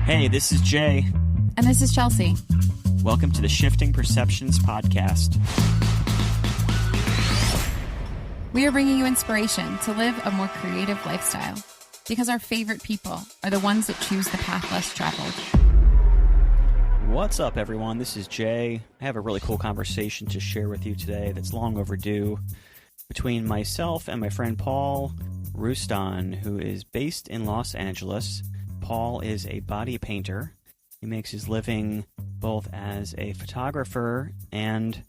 Hey, this is Jay. And this is Chelsea. Welcome to the Shifting Perceptions podcast. We are bringing you inspiration to live a more creative lifestyle because our favorite people are the ones that choose the path less traveled. What's up, everyone? This is Jay. I have a really cool conversation to share with you today that's long overdue between myself and my friend Paul Roustan, who is based in Los Angeles. Paul is a body painter. He makes his living both as a photographer and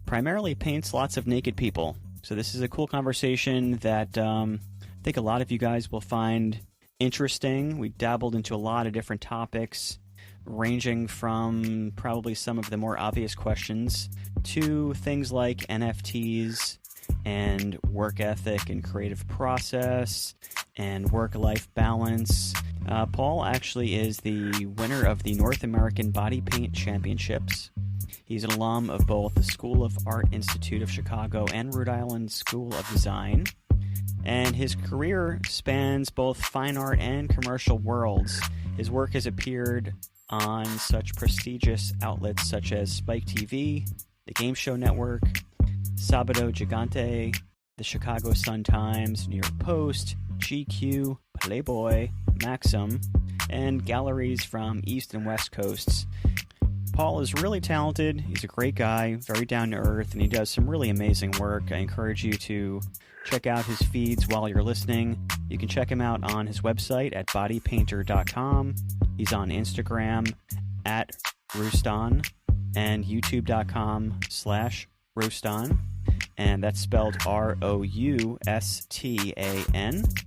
primarily paints lots of naked people. So this is a cool conversation that I think a lot of you guys will find interesting. We dabbled into a lot of different topics, ranging from probably some of the more obvious questions to things like NFTs and work ethic and creative process and work-life balance. Paul actually is the winner of the North American Bodypaint Championships. He's an alum of both the School of Art Institute of Chicago and Rhode Island School of Design. And his career spans both fine art and commercial worlds. His work has appeared on such prestigious outlets such as Spike TV, the Game Show Network, Sabado Gigante, the Chicago Sun-Times, New York Post, GQ, Playboy, Maxim, and galleries from East and West Coasts. Paul is really talented. He's a great guy, very down to earth, and he does some really amazing work. I encourage you to check out his feeds while you're listening. You can check him out on his website at bodypainter.com. He's on Instagram at Roustan and youtube.com/Roustan. And that's spelled Roustan,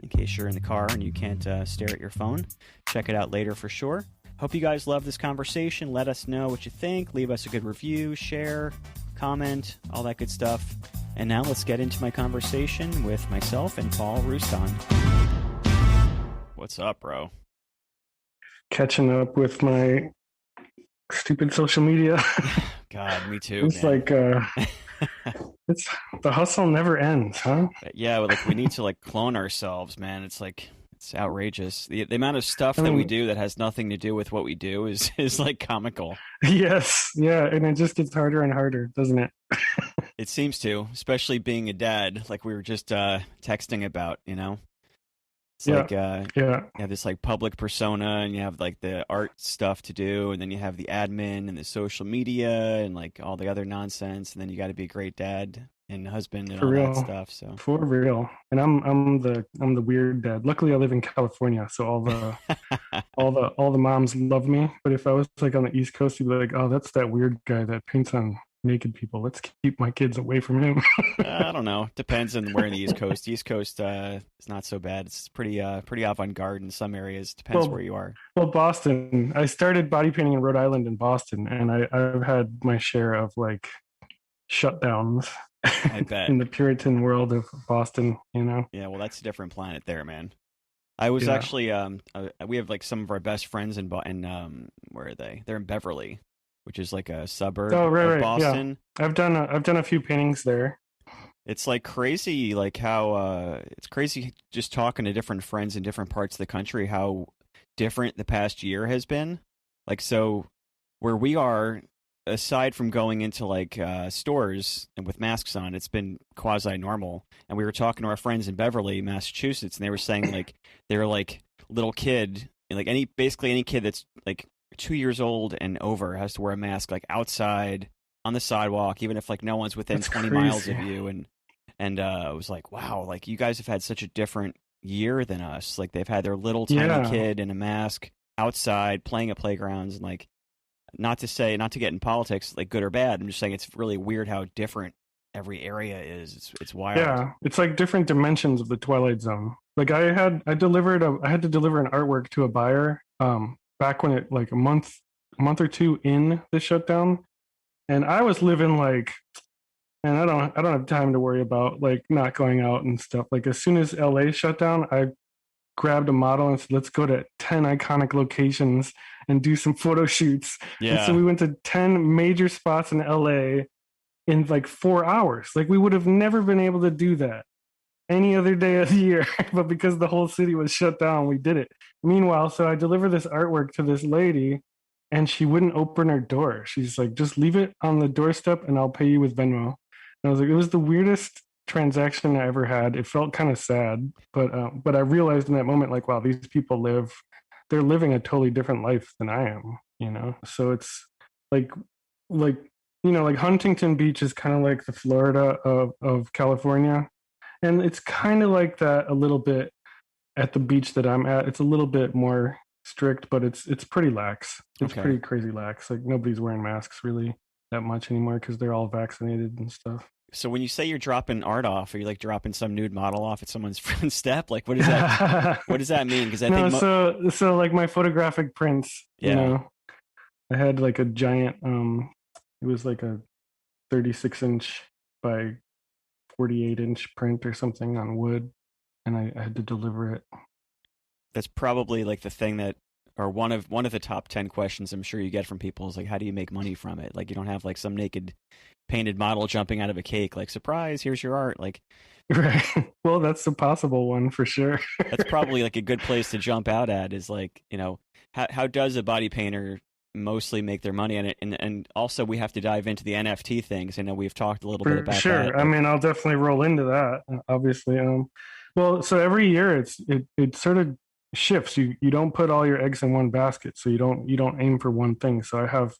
in case you're in the car and you can't stare at your phone. Check it out later for sure. Hope you guys love this conversation. Let us know what you think. Leave us a good review, share, comment, all that good stuff. And now let's get into my conversation with myself and Paul Roustan. What's up, bro? Catching up with my stupid social media. God, me too. It's man. like it's the hustle never ends, huh? Yeah, like we need to like clone ourselves, man. It's like it's outrageous. The amount of stuff that we do that has nothing to do with what we do is like comical. Yes, yeah, and it just gets harder and harder, doesn't it? It seems to, especially being a dad, like we were just texting about, you know. It's like you have this like public persona, and you have like the art stuff to do, and then you have the admin and the social media and like all the other nonsense, and then you got to be a great dad and husband and all that stuff. So for real, and I'm the weird dad. Luckily, I live in California, so all the moms love me. But if I was like on the East Coast, you'd be like, oh, that's that weird guy that paints on naked people. Let's keep my kids away from him. I don't know. Depends on where in the East Coast. East Coast is not so bad. It's pretty avant-garde in some areas. Depends where you are. Well, Boston. I started body painting in Rhode Island in Boston, and I've had my share of like shutdowns. I bet. In the Puritan world of Boston, you know. Yeah, well, that's a different planet there, man. I was actually we have like some of our best friends in where are they? They're in Beverly, which is like a suburb of Boston. Yeah. I've done a few paintings there. It's like crazy, like how it's crazy just talking to different friends in different parts of the country, how different the past year has been. Like, so where we are, aside from going into like stores and with masks on, it's been quasi normal. And we were talking to our friends in Beverly, Massachusetts, and they were saying like they're like little kid, like basically any kid that's like 2 years old and over has to wear a mask like outside on the sidewalk, even if like no one's within 20 miles of you. And I was like, wow, like you guys have had such a different year than us. Like they've had their little tiny kid in a mask outside playing at playgrounds, and like not to get in politics, like good or bad. I'm just saying it's really weird how different every area is. It's wild. Yeah, it's like different dimensions of the Twilight Zone. Like I had to deliver an artwork to a buyer back when it like a month or two in the shutdown, and I was living like, and I don't have time to worry about like not going out and stuff. Like as soon as LA shut down, I grabbed a model and said, let's go to 10 iconic locations and do some photo shoots. Yeah. And so we went to 10 major spots in LA in like 4 hours. Like we would have never been able to do that any other day of the year. But because the whole city was shut down, we did it. Meanwhile, so I deliver this artwork to this lady and she wouldn't open her door. She's like, just leave it on the doorstep and I'll pay you with Venmo. And I was like, it was the weirdest transaction I ever had. It felt kind of sad, but I realized in that moment, like, wow, these people they're living a totally different life than I am, you know? So it's like, like, you know, like Huntington Beach is kind of like the Florida of California. And it's kind of like that a little bit at the beach that I'm at. It's a little bit more strict, but it's pretty lax. It's Okay. pretty crazy lax. Like nobody's wearing masks really that much anymore because they're all vaccinated and stuff. So when you say you're dropping art off, are you like dropping some nude model off at someone's front step? Like, what does that what does that mean? Because I No, think so like my photographic prints, yeah, you know, I had like a giant it was like a 36-inch by 48-inch print or something on wood, and I had to deliver it. that's probably like the thing that, or one of the top 10 questions I'm sure you get from people is like, how do you make money from it? Like, you don't have like some naked painted model jumping out of a cake, like, surprise, here's your art. Like, Right. Well, that's a possible one for sure. that's probably like a good place to jump out at is like, how does a body painter mostly make their money on it? And also we have to dive into the NFT things. I know we've talked a little bit For about sure. that. I mean, I'll definitely roll into that, obviously. Well, so every year it sort of shifts. You don't put all your eggs in one basket, so you don't aim for one thing. So I have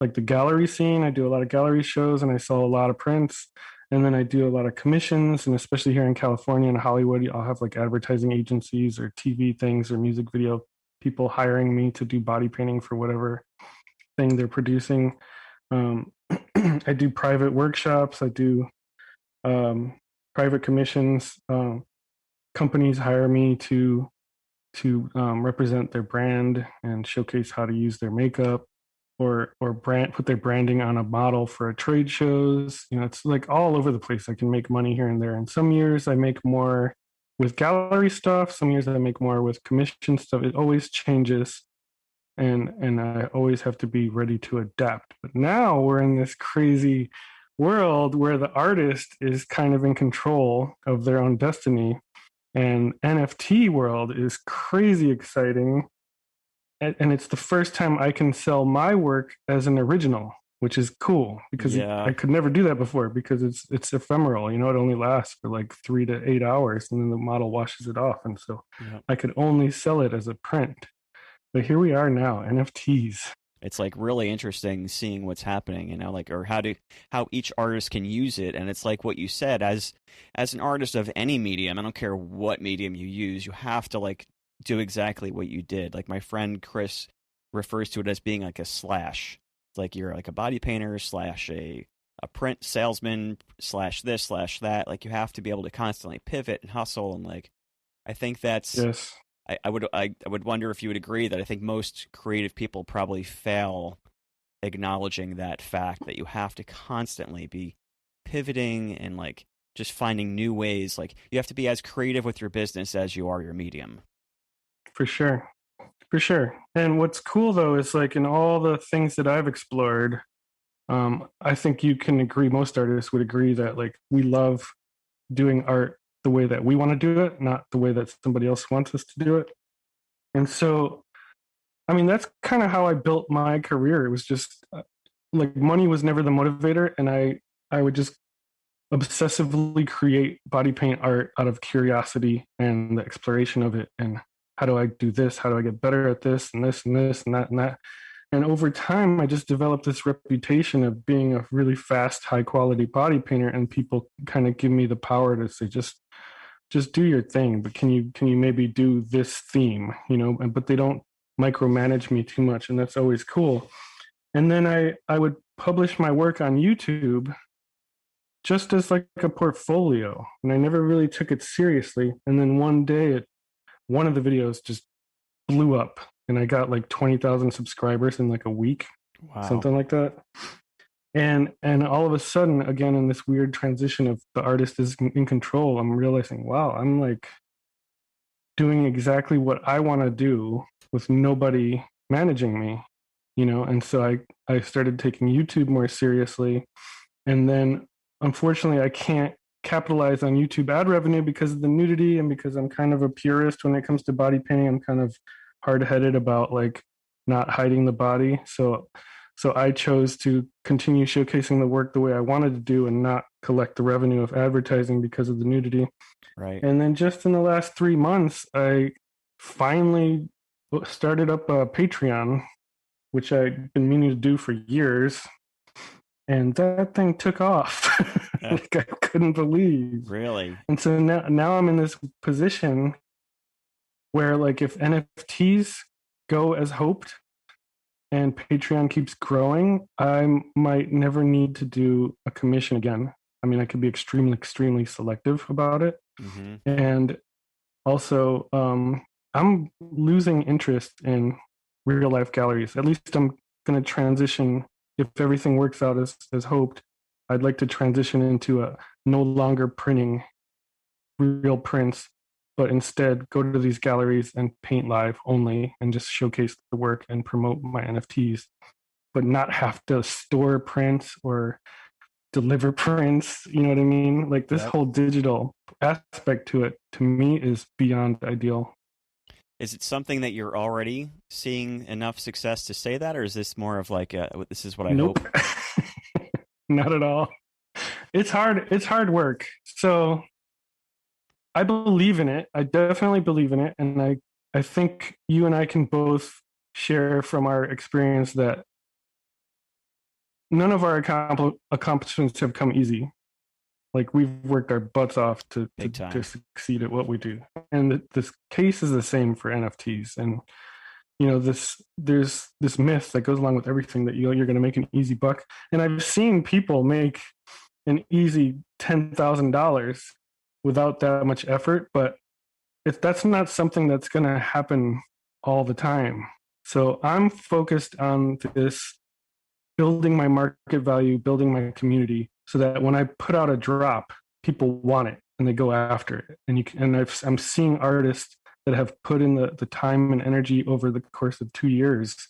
like the gallery scene. I do a lot of gallery shows, and I sell a lot of prints. And then I do a lot of commissions, and especially here in California and Hollywood, I'll have like advertising agencies or TV things or music video people hiring me to do body painting for whatever thing they're producing. Um, I do private workshops. I do private commissions. Companies hire me to represent their brand and showcase how to use their makeup, or put their branding on a model for a trade shows. You know, it's like all over the place. I can make money here and there. And some years I make more with gallery stuff. Some years I make more with commission stuff. It always changes, and I always have to be ready to adapt. But now we're in this crazy world where the artist is kind of in control of their own destiny, and NFT world is crazy exciting. And it's the first time I can sell my work as an original, which is cool because Yeah. I could never do that before because it's ephemeral. You know, it only lasts for like 3 to 8 hours, and then the model washes it off. And so Yeah. I could only sell it as a print. But here we are now, NFTs. It's like really interesting seeing what's happening, like, or how each artist can use it. And it's like what you said, as an artist of any medium, I don't care what medium you use, you have to like do exactly what you did. Like my friend Chris refers to it as being like a slash. It's like you're like a body painter slash a print salesman slash this slash that. Like you have to be able to constantly pivot and hustle. And like I think that's Yes. I would wonder if you would agree that I think most creative people probably fail acknowledging that fact that you have to constantly be pivoting and like just finding new ways. Like you have to be as creative with your business as you are your medium. For sure. For sure. And what's cool though is like in all the things that I've explored, I think you can agree, most artists would agree that like we love doing art the way that we want to do it, not the way that somebody else wants us to do it. And so, I mean, that's kind of how I built my career. It was just like money was never the motivator, and I would just obsessively create body paint art out of curiosity and the exploration of it. And how do I do this? How do I get better at this and this and this and that and that? And over time, I just developed this reputation of being a really fast, high quality body painter, and people kind of give me the power to say, just do your thing, but can you maybe do this theme, but they don't micromanage me too much, and that's always cool. And then I would publish my work on YouTube just as like a portfolio, and I never really took it seriously. And then one day one of the videos just blew up, and I got like 20,000 subscribers in like a week. Wow. Something like that. And all of a sudden, again, in this weird transition of the artist is in control, I'm realizing, wow, I'm like doing exactly what I want to do with nobody managing me, And so I started taking YouTube more seriously. And then unfortunately, I can't capitalize on YouTube ad revenue because of the nudity and because I'm kind of a purist when it comes to body painting. I'm kind of hard-headed about like not hiding the body. So I chose to continue showcasing the work the way I wanted to do and not collect the revenue of advertising because of the nudity. Right. And then just in the last 3 months, I finally started up a Patreon, which I'd been meaning to do for years. And that thing took off. Like I couldn't believe. Really? And so now I'm in this position where like if NFTs go as hoped and Patreon keeps growing, I might never need to do a commission again. I mean, I could be extremely, extremely selective about it. Mm-hmm. And also, I'm losing interest in real life galleries. At least I'm going to transition, if everything works out as hoped, I'd like to transition into a no longer printing real prints, but instead go to these galleries and paint live only and just showcase the work and promote my NFTs, but not have to store prints or deliver prints. You know what I mean? Like this whole digital aspect to it, to me, is beyond ideal. Is it something that you're already seeing enough success to say that, or is this more of like this is what I hope? Not at all. It's hard. It's hard work. So I believe in it. I definitely believe in it. And I think you and I can both share from our experience that none of our accomplishments have come easy. Like we've worked our butts off to succeed at what we do. And this case is the same for NFTs. And you know, there's this myth that goes along with everything that you're going to make an easy buck. And I've seen people make an easy $10,000 without that much effort, but that's not something that's going to happen all the time. So I'm focused on this, building my market value, building my community, so that when I put out a drop, people want it and they go after it. And I'm seeing artists that have put in the time and energy over the course of 2 years,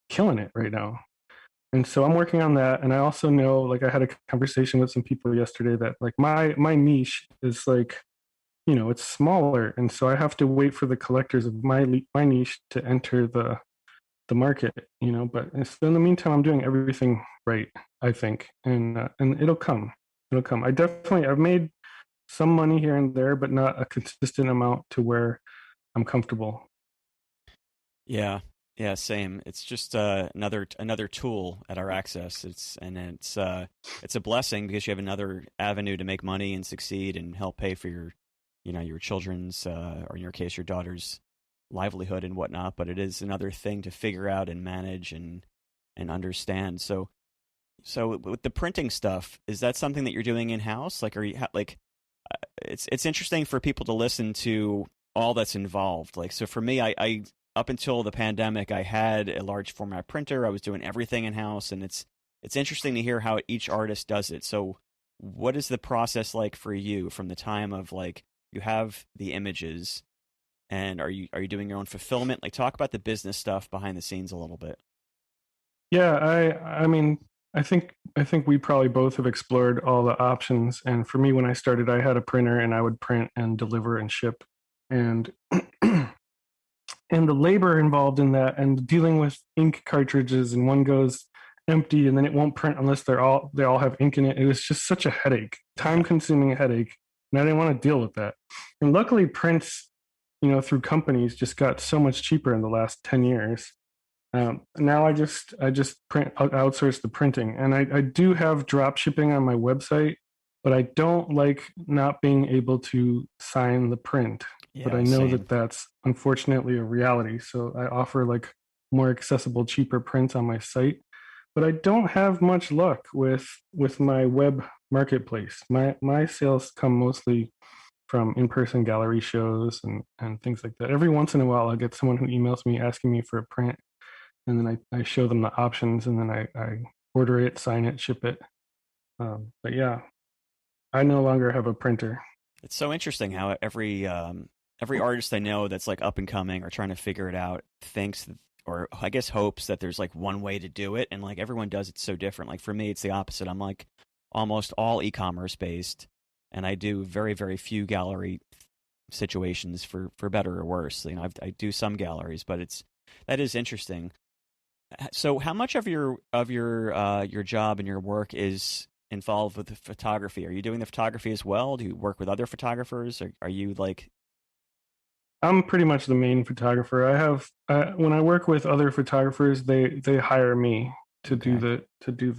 killing it right now. And so I'm working on that. And I also know, like I had a conversation with some people yesterday that like my niche is like, you know, it's smaller. And so I have to wait for the collectors of my niche to enter the market, you know, but so in the meantime, I'm doing everything right, I think. And it'll come. I've made some money here and there, but not a consistent amount to where I'm comfortable. Yeah, same. It's just another tool at our access. It's a blessing because you have another avenue to make money and succeed and help pay for your children's or in your case your daughter's livelihood and whatnot. But it is another thing to figure out and manage and understand. So with the printing stuff, is that something that you're doing in house? Like, are you it's interesting for people to listen to all that's involved. Like, so for me, I up until the pandemic, I had a large format printer. I was doing everything in house, and it's interesting to hear how each artist does it. So what is the process like for you from the time of like you have the images and are you doing your own fulfillment? Like, talk about the business stuff behind the scenes a little bit. Yeah, I mean, I think we probably both have explored all the options. And for me, when I started, I had a printer and I would print and deliver and ship. And and the labor involved in that and dealing with ink cartridges, and one goes empty and then it won't print unless they all have ink in it. It was just such a headache, time-consuming headache. And I didn't want to deal with that. And luckily prints, you know, through companies just got so much cheaper in the last 10 years. Now I just outsource the printing, and I do have drop shipping on my website, but I don't like not being able to sign the print. Yeah, but I know that that's unfortunately a reality. So I offer like more accessible, cheaper prints on my site, but I don't have much luck with my web marketplace. My sales come mostly from in-person gallery shows and things like that. Every once in a while, I'll get someone who emails me asking me for a print, and then I show them the options, and then I order it, sign it, ship it. But yeah, I no longer have a printer. It's so interesting how every artist I know that's like up and coming or trying to figure it out thinks, or I guess hopes, that there's like one way to do it, and like everyone does it so different. Like for me, it's the opposite. I'm like almost all e-commerce based, and I do very, very few gallery situations for better or worse. I do some galleries, but that is interesting. So how much of your job and your work is involved with the photography? Are you doing the photography as well? Do you work with other photographers? Or are you like... I'm pretty much the main photographer. I have when I work with other photographers, they hire me to do the to do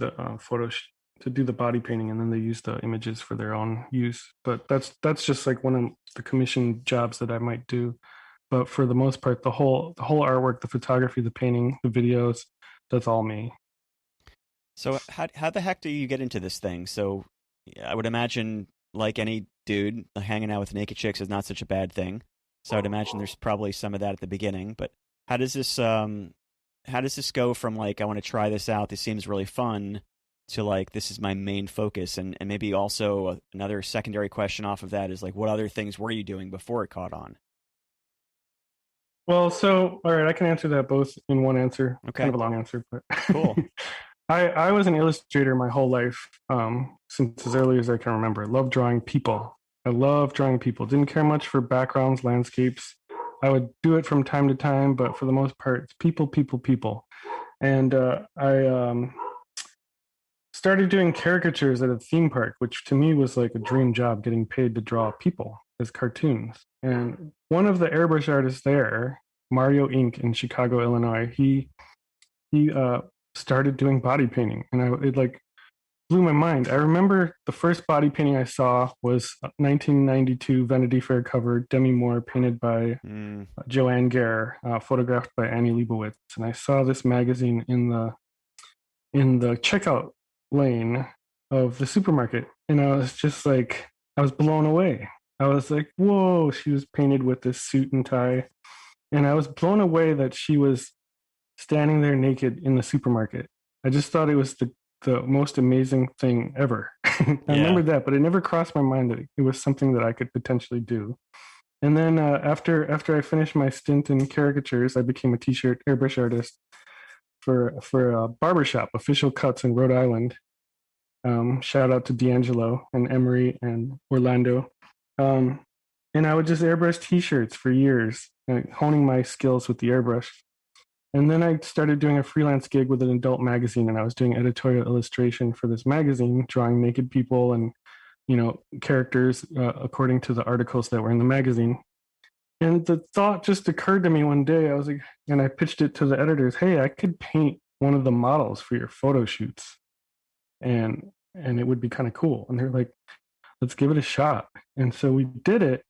the body painting, and then they use the images for their own use. But that's just like one of the commission jobs that I might do. But for the most part, the whole artwork, the photography, the painting, the videos, that's all me. So how the heck do you get into this thing? So I would imagine, like any dude, hanging out with naked chicks is not such a bad thing. So I'd imagine there's probably some of that at the beginning. But how does this go from like, I want to try this out, this seems really fun, to like, this is my main focus? And maybe also another secondary question off of that is like, what other things were you doing before it caught on? Well, so all right, I can answer that both in one answer. Okay. Kind of a long answer, but cool. I was an illustrator my whole life, since as early as I can remember. I love drawing people. Didn't care much for backgrounds, landscapes. I would do it from time to time, but for the most part, it's people. And I started doing caricatures at a theme park, which to me was like a dream job, getting paid to draw people as cartoons. And one of the airbrush artists there, Mario Inc. in Chicago, Illinois, he started doing body painting, and it like blew my mind. I remember the first body painting I saw was 1992 Vanity Fair cover, Demi Moore, painted by Joanne Gare, photographed by Annie Leibovitz. And I saw this magazine in the checkout lane of the supermarket, and I was just like, I was blown away. I was like, whoa, she was painted with this suit and tie. And I was blown away that she was standing there naked in the supermarket. I just thought it was the most amazing thing ever. I remember that, but it never crossed my mind that it was something that I could potentially do. And then after I finished my stint in caricatures, I became a t-shirt airbrush artist for a barbershop, Official Cuts in Rhode Island. Shout out to D'Angelo and Emery and Orlando. And I would just airbrush t-shirts for years, honing my skills with the airbrush. And then I started doing a freelance gig with an adult magazine, and I was doing editorial illustration for this magazine, drawing naked people and, characters according to the articles that were in the magazine. And the thought just occurred to me one day. I was like, and I pitched it to the editors, hey, I could paint one of the models for your photo shoots. And it would be kind of cool. And they're like, let's give it a shot. And so we did it.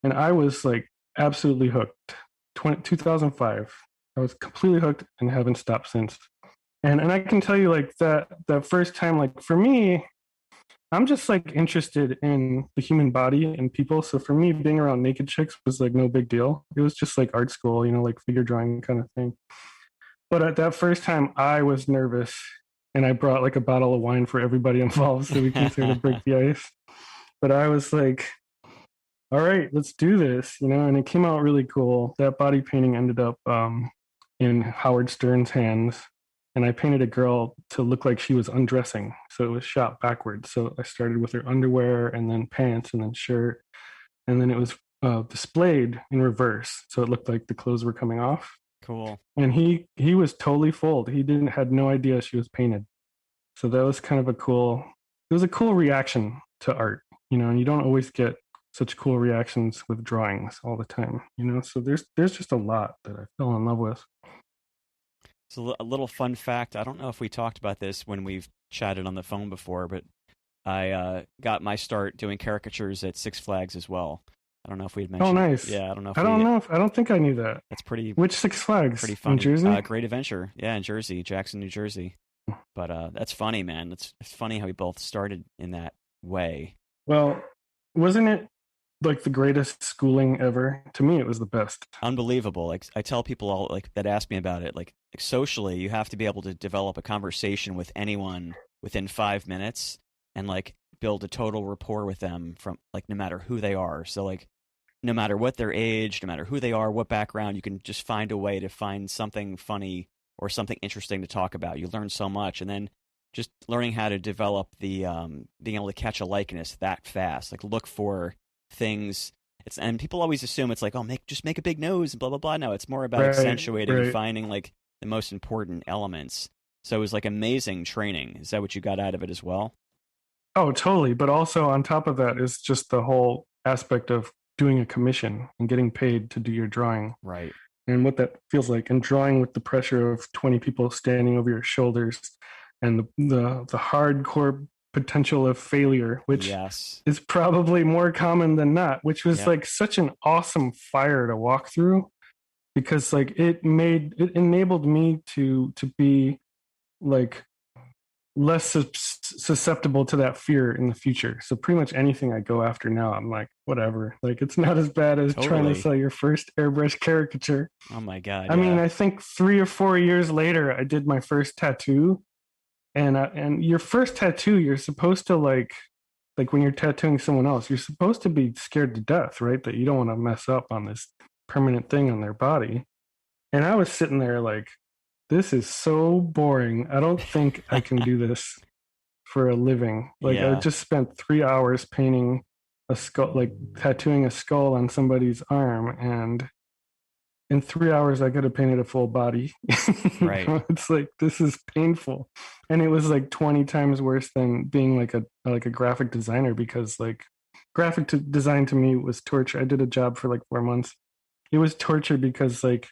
And I was like absolutely hooked. 2005. I was completely hooked and haven't stopped since. And I can tell you, like, that first time, like, for me, I'm just like interested in the human body and people. So for me, being around naked chicks was like no big deal. It was just like art school, like figure drawing kind of thing. But at that first time, I was nervous, and I brought like a bottle of wine for everybody involved so we can sort of break the ice. But I was like, all right, let's do this, and it came out really cool. That body painting ended up in Howard Stern's hands, and I painted a girl to look like she was undressing. So it was shot backwards. So I started with her underwear and then pants and then shirt. And then it was displayed in reverse. So it looked like the clothes were coming off. Cool. And he was totally fooled. He had no idea she was painted. So that was kind of it was a cool reaction to art, and you don't always get such cool reactions with drawings all the time, so there's just a lot that I fell in love with. So a little fun fact, I don't know if we talked about this when we've chatted on the phone before, but I got my start doing caricatures at Six Flags as well. I don't know if we had mentioned. Oh, nice. Yeah, I don't know. I don't think I knew that. That's pretty. Which Six Flags? Pretty funny. In Jersey? Great Adventure. Yeah, in Jersey, Jackson, New Jersey. But that's funny, man. It's funny how we both started in that way. Well, wasn't it like the greatest schooling ever? To me, it was the best. Unbelievable. Like, I tell people all like that ask me about it, like socially, you have to be able to develop a conversation with anyone within 5 minutes and like build a total rapport with them from like no matter who they are. So like no matter what their age, no matter who they are, what background, you can just find a way to find something funny or something interesting to talk about. You learn so much, and then just learning how to develop the being able to catch a likeness that fast, like look for things. And people always assume it's like, oh, just make a big nose and blah blah blah. No, it's more about accentuating and finding like the most important elements. So it was like amazing training. Is that what you got out of it as well? Oh, totally. But also on top of that is just the whole aspect of doing a commission and getting paid to do your drawing. Right. And what that feels like, and drawing with the pressure of 20 people standing over your shoulders, and the hardcore potential of failure, which is probably more common than not, which was like such an awesome fire to walk through, because like it enabled me to be like less susceptible to that fear in the future. So pretty much anything I go after now, I'm like, whatever. Like it's not as bad as trying to sell your first airbrush caricature. Oh my God. I mean, I think 3 or 4 years later, I did my first tattoo. And your first tattoo, you're supposed to like when you're tattooing someone else, you're supposed to be scared to death, right? That you don't want to mess up on this permanent thing on their body. And I was sitting there like, this is so boring. I don't think I can do this for a living. Like I just spent 3 hours painting a skull, like tattooing a skull on somebody's arm, and in 3 hours I could have painted a full body. Right. It's like, this is painful. And it was like 20 times worse than being like a graphic designer, because like design to me was torture. I did a job for like 4 months. It was torture because like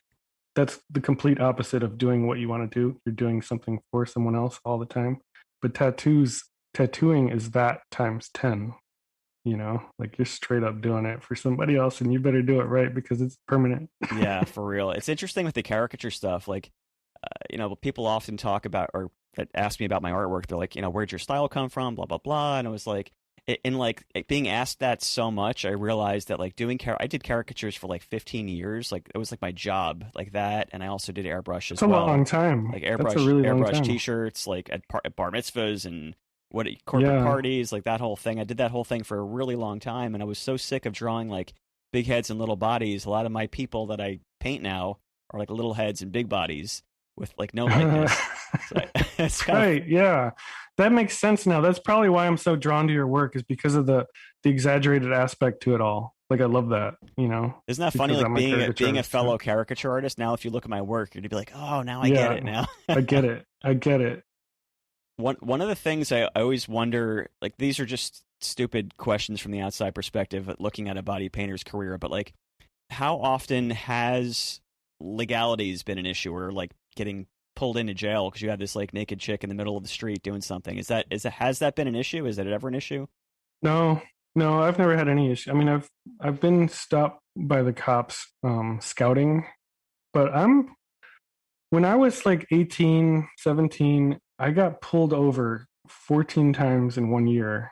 that's the complete opposite of doing what you want to do. You're doing something for someone else all the time. But tattooing is that times 10, you know, like you're straight up doing it for somebody else, and you better do it right because it's permanent. Yeah, for real. It's interesting with the caricature stuff. Like, you know, people often talk about, or that ask me about my artwork. They're like, you know, where'd your style come from? Blah, blah, blah. And I was like, in like being asked that so much, I realized that like I did caricatures for like 15 years. Like it was like my job, like that. And I also did airbrush as well. That's a long time. Like airbrush t-shirts, like at bar mitzvahs and corporate parties, like that whole thing. I did that whole thing for a really long time. And I was so sick of drawing like big heads and little bodies. A lot of my people that I paint now are like little heads and big bodies with like no likeness. Right. Yeah. That makes sense now. That's probably why I'm so drawn to your work, is because of the exaggerated aspect to it all. Like I love that, you know. Isn't that funny? Like being a fellow caricature artist. Now, if you look at my work, you'd be like, oh, now I get it now. I get it. One of the things I always wonder, like these are just stupid questions from the outside perspective, looking at a body painter's career, but like, how often has legalities been an issue, or like getting pulled into jail because you had this like naked chick in the middle of the street doing something? Has that been an issue? Is that ever an issue? No, I've never had any issue. I mean, I've been stopped by the cops scouting, but when I was like 18, 17, I got pulled over 14 times in 1 year,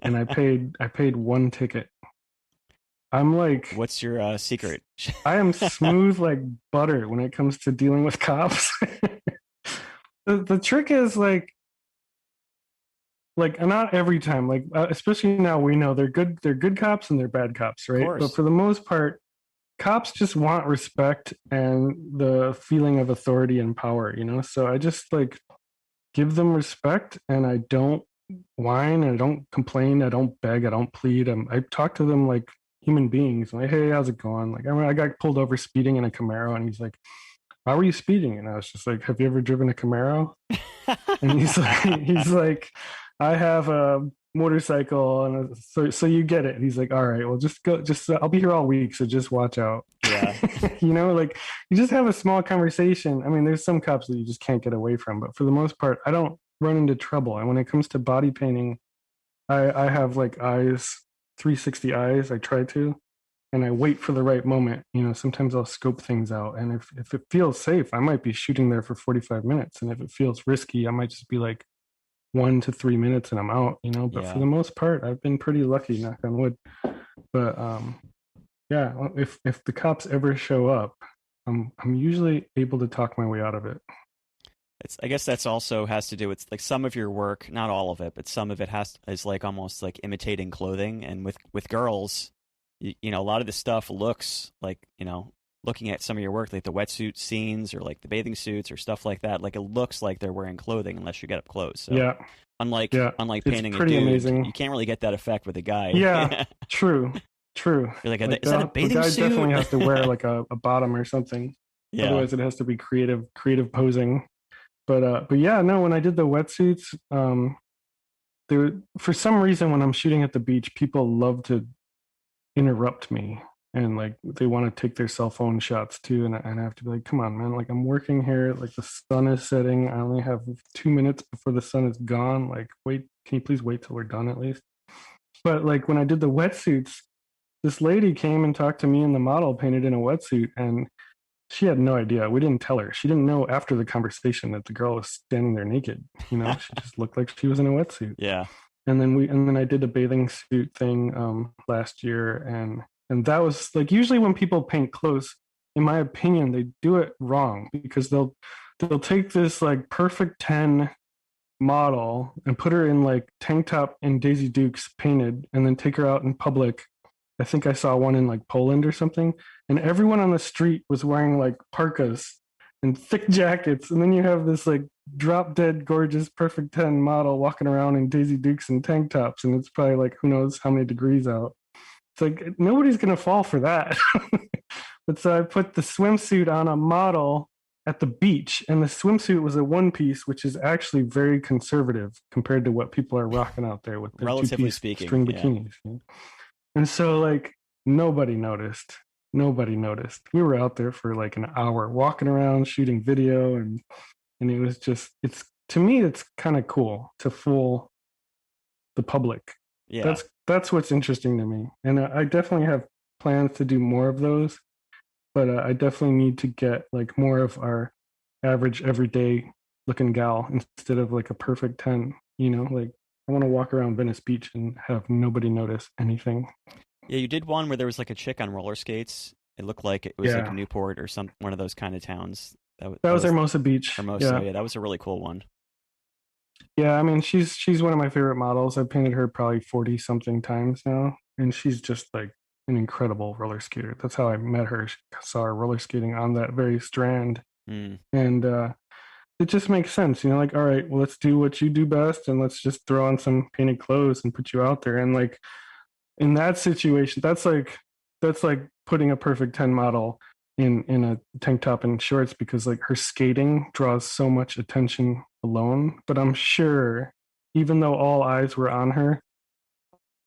and I paid one ticket. I'm like, what's your secret? I am smooth like butter when it comes to dealing with cops. The trick is like not every time, like especially now we know they're good cops and they're bad cops, right? But for the most part, cops just want respect and the feeling of authority and power, you know? So I just like give them respect, and I don't whine, and I don't complain, I don't beg, I don't plead. I talk to them like human beings. I'm like, hey, how's it going? Like, I got pulled over speeding in a Camaro, and he's like, why were you speeding? And I was just like, have you ever driven a Camaro? And he's like, I have a motorcycle, and so you get it. And he's like, all right, well, I'll be here all week, so just watch out. Yeah. You know, like you just have a small conversation. I mean, there's some cops that you just can't get away from, but for the most part, I don't run into trouble. And when it comes to body painting, I have like 360 eyes. I try to, and I wait for the right moment. You know, sometimes I'll scope things out, and if it feels safe, I might be shooting there for 45 minutes. And if it feels risky, I might just be like 1 to 3 minutes and I'm out, you know. But for the most part, I've been pretty lucky, knock on wood. But yeah, if the cops ever show up, I'm usually able to talk my way out of it. I guess that's also has to do with like some of your work, not all of it, but some of it is like almost like imitating clothing. And with girls, you know, a lot of the stuff looks like, you know, looking at some of your work, like the wetsuit scenes or like the bathing suits or stuff like that, like it looks like they're wearing clothing unless you get up close. So Yeah. unlike Yeah. unlike It's painting a pretty dude, amazing. you can't really get that effect with a guy. Yeah. True. You're like, is that a the bathing guy suit? definitely has to wear like a bottom or something. Yeah. Otherwise it has to be creative posing. But yeah, no, when I did the wetsuits, there, for some reason when I'm shooting at the beach, people love to interrupt me, and like they want to take their cell phone shots too, and I have to be like, come on, man, like I'm working here, like the sun is setting, I only have 2 minutes before the sun is gone, like wait, can you please wait till we're done at least? But like when I did the wetsuits, this lady came and talked to me and the model painted in a wetsuit, and she had no idea. We didn't tell her. She didn't know after the conversation that the girl was standing there naked. You know, she just looked like she was in a wetsuit. Yeah. And then I did a bathing suit thing last year, and that was like, usually when people paint clothes, in my opinion, they do it wrong, because they'll take this like perfect 10 model and put her in like tank top and Daisy Dukes painted, and then take her out in public. I think I saw one in like Poland or something, and everyone on the street was wearing like parkas and thick jackets, and then you have this like drop dead gorgeous perfect 10 model walking around in Daisy Dukes and tank tops, and it's probably like who knows how many degrees out. It's like nobody's gonna fall for that. But so I put the swimsuit on a model at the beach, and the swimsuit was a one piece, which is actually very conservative compared to what people are rocking out there with their relatively two-piece speaking string bikinis. Yeah. And so like nobody noticed. We were out there for like an hour walking around shooting video, and it was just, it's, to me it's kind of cool to fool the public. Yeah. That's what's interesting to me, and I definitely have plans to do more of those, but I definitely need to get like more of our average everyday looking gal instead of like a perfect 10, you know, like I want to walk around Venice Beach and have nobody notice anything. Yeah, you did one where there was like a chick on roller skates. It looked like it was like Newport or one of those kind of towns. That was Hermosa Beach. Hermosa, yeah, that was a really cool one. Yeah, I mean, she's one of my favorite models. I've painted her probably 40 something times now, and she's just like an incredible roller skater. That's how I met her. I saw her roller skating on that very strand, and it just makes sense, you know. Like, all right, well, let's do what you do best, and let's just throw on some painted clothes and put you out there. And like in that situation, that's like putting a perfect 10 model in a tank top and shorts, because like her skating draws so much attention alone. But I'm sure, even though all eyes were on her,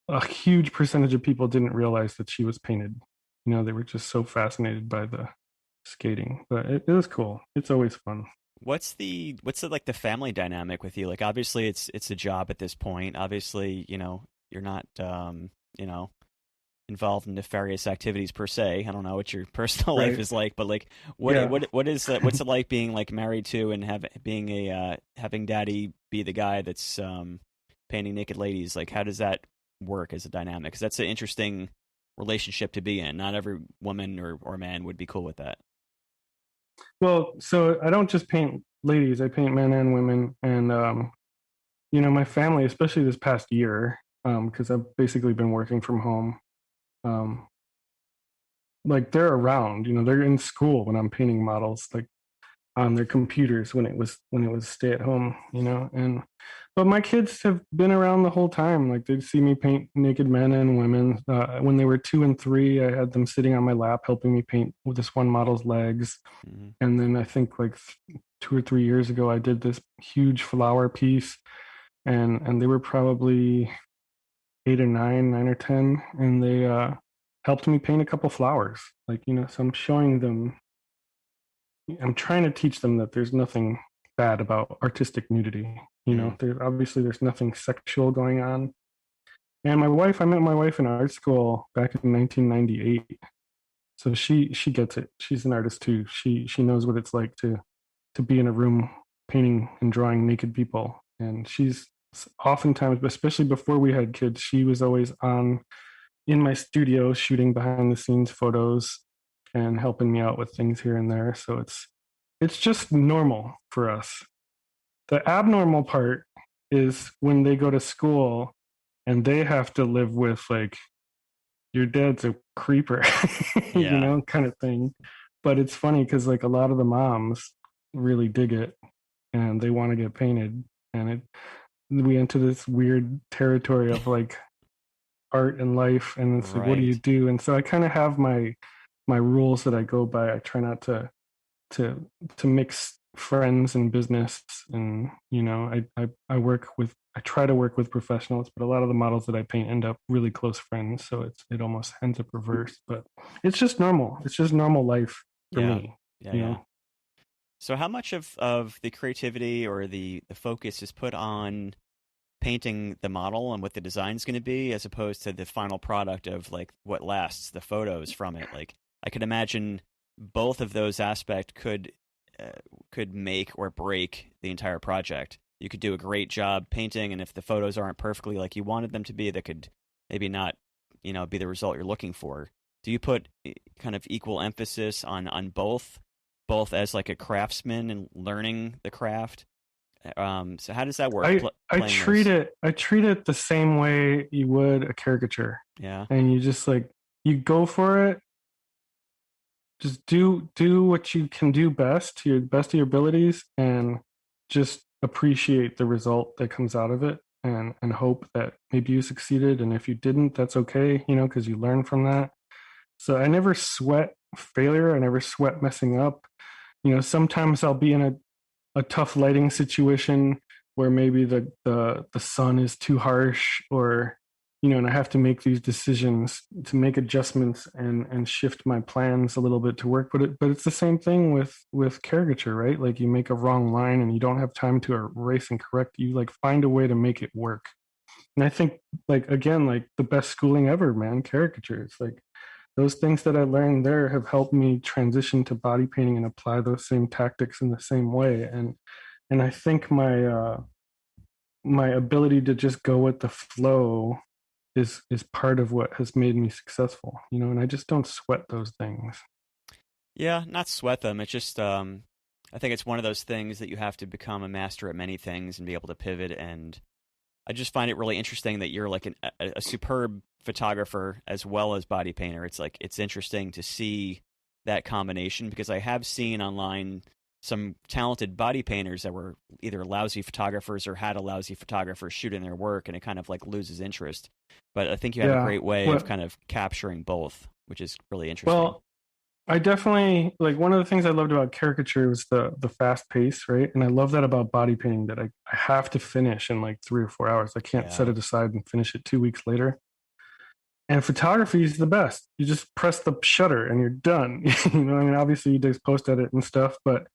a huge percentage of people didn't realize that she was painted. You know, they were just so fascinated by the skating. But it was cool. It's always fun. What's the like the family dynamic with you? Like, obviously it's a job at this point. Obviously, you know, you're not you know, involved in nefarious activities per se. I don't know what your personal life is like, but like what is what's it like being like married to and having daddy be the guy that's painting naked ladies? Like, how does that work as a dynamic? Because that's an interesting relationship to be in. Not every woman or man would be cool with that. Well, so I don't just paint ladies, I paint men and women. And you know, my family, especially this past year, because I've basically been working from home, like they're around, you know, they're in school when I'm painting models, like on their computers when it was stay at home, you know. And but my kids have been around the whole time. Like they'd see me paint naked men and women. When they were 2 and 3, I had them sitting on my lap helping me paint with this one model's legs. And then I think like 2 or 3 years ago, I did this huge flower piece, and they were probably 8 or 9 or 10, and they helped me paint a couple flowers. Like, you know, so I'm showing them, I'm trying to teach them that there's nothing bad about artistic nudity. You know, there's nothing sexual going on. And I met my wife in art school back in 1998. So she gets it. She's an artist too. She knows what it's like to be in a room painting and drawing naked people. And she's oftentimes, especially before we had kids, she was always in my studio shooting behind the scenes photos and helping me out with things here and there. So it's just normal for us. The abnormal part is when they go to school and they have to live with like, your dad's a creeper, you know, kind of thing. But it's funny because like a lot of the moms really dig it and they want to get painted, and we enter this weird territory of like art and life, and it's like, what do you Right. do? And so I kind of have my rules that I go by. I try not to to mix friends and business, and I try to work with professionals, but a lot of the models that I paint end up really close friends, so it almost ends up reverse. But it's just normal. It's just normal life for Yeah. me, Yeah. you Yeah. know. So how much of the creativity or the focus is put on painting the model and what the design is going to be, as opposed to the final product of like what lasts, the photos from it? Like I could imagine both of those aspects could make or break the entire project. You could do a great job painting, and if the photos aren't perfectly like you wanted them to be, that could maybe not, be the result you're looking for. Do you put kind of equal emphasis on both as like a craftsman and learning the craft? So how does that work? I Playing those, treat it the same way you would a caricature, yeah, and you just like you go for it. Just do what you can do best to your best of your abilities, and just appreciate the result that comes out of it, and hope that maybe you succeeded, and if you didn't, that's okay, because you learn from that. So I never sweat failure. I never sweat messing up. Sometimes I'll be in a tough lighting situation where maybe the sun is too harsh, or and I have to make these decisions to make adjustments and shift my plans a little bit to work. But it's the same thing with caricature, right? Like you make a wrong line and you don't have time to erase and correct. You like find a way to make it work. And I think, like, again, like the best schooling ever, man, caricatures. Like those things that I learned there have helped me transition to body painting and apply those same tactics in the same way. And I think my ability to just go with the flow is part of what has made me successful, and I just don't sweat those things. yeah, not sweat them. It's just I think it's one of those things that you have to become a master at many things and be able to pivot. And I just find it really interesting that you're like a superb photographer as well as body painter. It's like it's interesting to see that combination, because I have seen online some talented body painters that were either lousy photographers or had a lousy photographer shooting their work, and it kind of like loses interest. But I think you have a Yeah. great way of Well, kind of capturing both, which is really interesting. well, I definitely like one of the things I loved about caricature was the fast pace, right? And I love that about body painting, that I have to finish in like 3 or 4 hours. I can't set Yeah. it aside and finish it 2 weeks later. And photography is the best. You just press the shutter and you're done. I mean, obviously you do post edit and stuff, but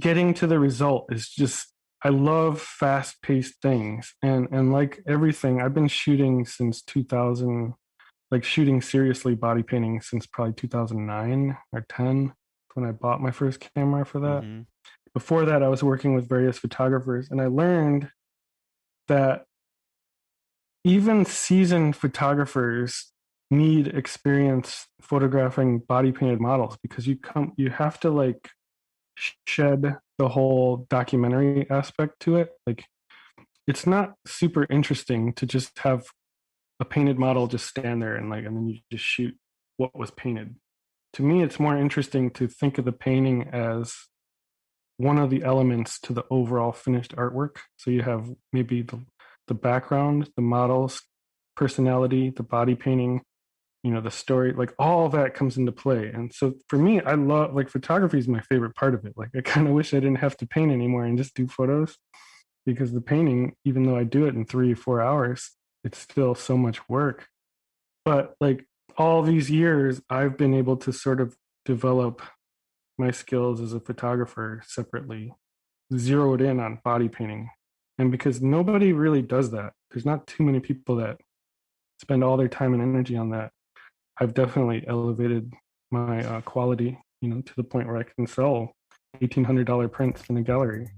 getting to the result is just, I love fast paced things. And like everything, I've been shooting since 2000, like shooting seriously body painting since probably 2009 or 10, when I bought my first camera for that. Hmm. Before that, I was working with various photographers, and I learned that even seasoned photographers need experience photographing body painted models, because you have to like shed the whole documentary aspect to it. Like it's not super interesting to just have a painted model just stand there and then you just shoot what was painted. To me, it's more interesting to think of the painting as one of the elements to the overall finished artwork. So you have maybe the background, the models, personality, the body painting, the story, like all that comes into play. And so for me, I love, like, photography is my favorite part of it. Like I kind of wish I didn't have to paint anymore and just do photos, because the painting, even though I do it in 3 or 4 hours, it's still so much work. But like all these years, I've been able to sort of develop my skills as a photographer separately, zeroed in on body painting. And because nobody really does that, there's not too many people that spend all their time and energy on that. I've definitely elevated my quality, to the point where I can sell $1,800 prints in a gallery.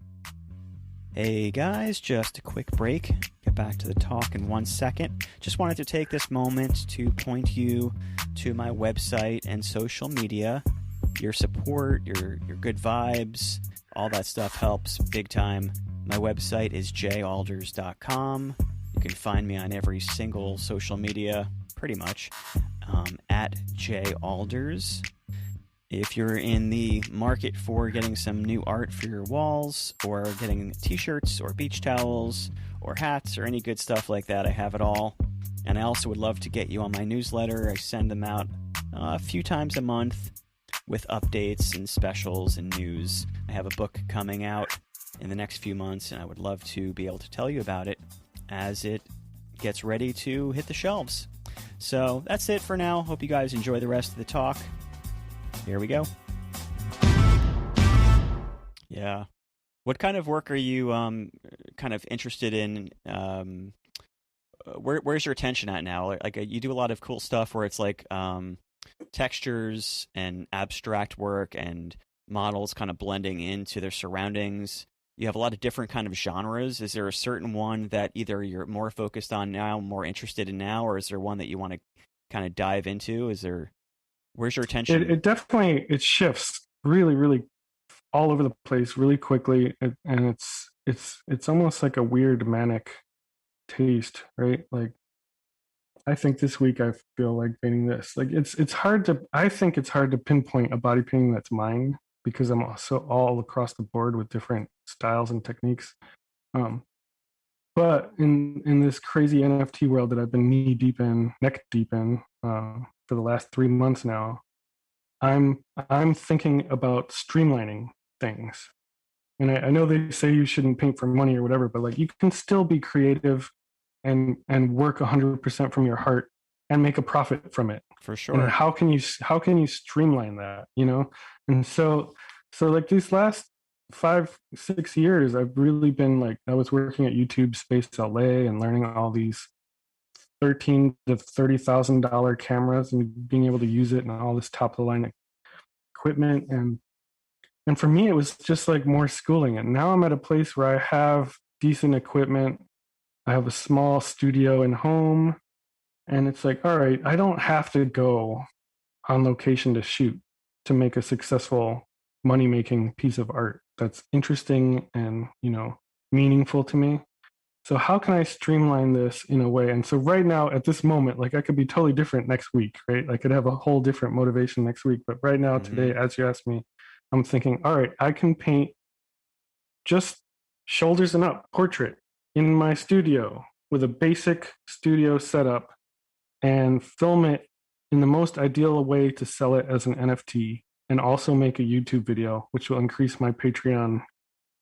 Hey guys, just a quick break. Get back to the talk in 1 second. Just wanted to take this moment to point you to my website and social media. Your support, your good vibes, all that stuff helps big time. My website is jalders.com. You can find me on every single social media, pretty much, at jalders. If you're in the market for getting some new art for your walls, or getting t-shirts or beach towels or hats or any good stuff like that, I have it all. And I also would love to get you on my newsletter. I send them out a few times a month with updates and specials and news. I have a book coming out in the next few months, and I would love to be able to tell you about it as it gets ready to hit the shelves. So that's it for now. Hope you guys enjoy the rest of the talk. Here we go. Yeah. What kind of work are you kind of interested in? Where's your attention at now? Like you do a lot of cool stuff where it's like textures and abstract work and models kind of blending into their surroundings. You have a lot of different kind of genres. Is there a certain one that either you're more focused on now, more interested in now, or is there one that you want to kind of dive into? Where's your attention? It definitely, it shifts really, really all over the place really quickly. And it's almost like a weird manic taste, right? Like, I think this week I feel like painting this. Like I think it's hard to pinpoint a body painting that's mine because I'm also all across the board with different styles and techniques. But in this crazy NFT world that I've been neck deep in for the last 3 months now, I'm thinking about streamlining things. And I know they say you shouldn't paint for money or whatever, but like you can still be creative and work 100% from your heart and make a profit from it. For sure. And how can you streamline that, you know? And so like these last 5-6 years, I've really been like, I was working at YouTube Space LA and learning all these $13,000 to $30,000 cameras and being able to use it and all this top of the line equipment. And for me, it was just like more schooling. And now I'm at a place where I have decent equipment. I have a small studio and home. And it's like, all right, I don't have to go on location to shoot to make a successful money-making piece of art that's interesting and, you know, meaningful to me. So how can I streamline this in a way? And so right now at this moment, like I could be totally different next week, right? I could have a whole different motivation next week. But right now, today, as you asked me, I'm thinking, all right, I can paint just shoulders and up portrait in my studio with a basic studio setup and film it in the most ideal way to sell it as an NFT and also make a YouTube video, which will increase my Patreon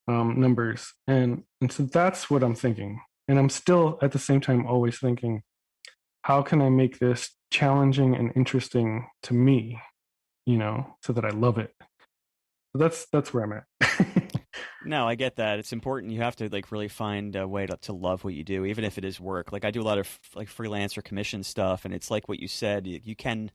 numbers. And so that's what I'm thinking. And I'm still at the same time always thinking, how can I make this challenging and interesting to me, you know, so that I love it. So that's where I'm at. No, I get that. It's important. You have to like really find a way to love what you do, even if it is work. Like I do a lot of like freelance or commission stuff, and it's like what you said. You can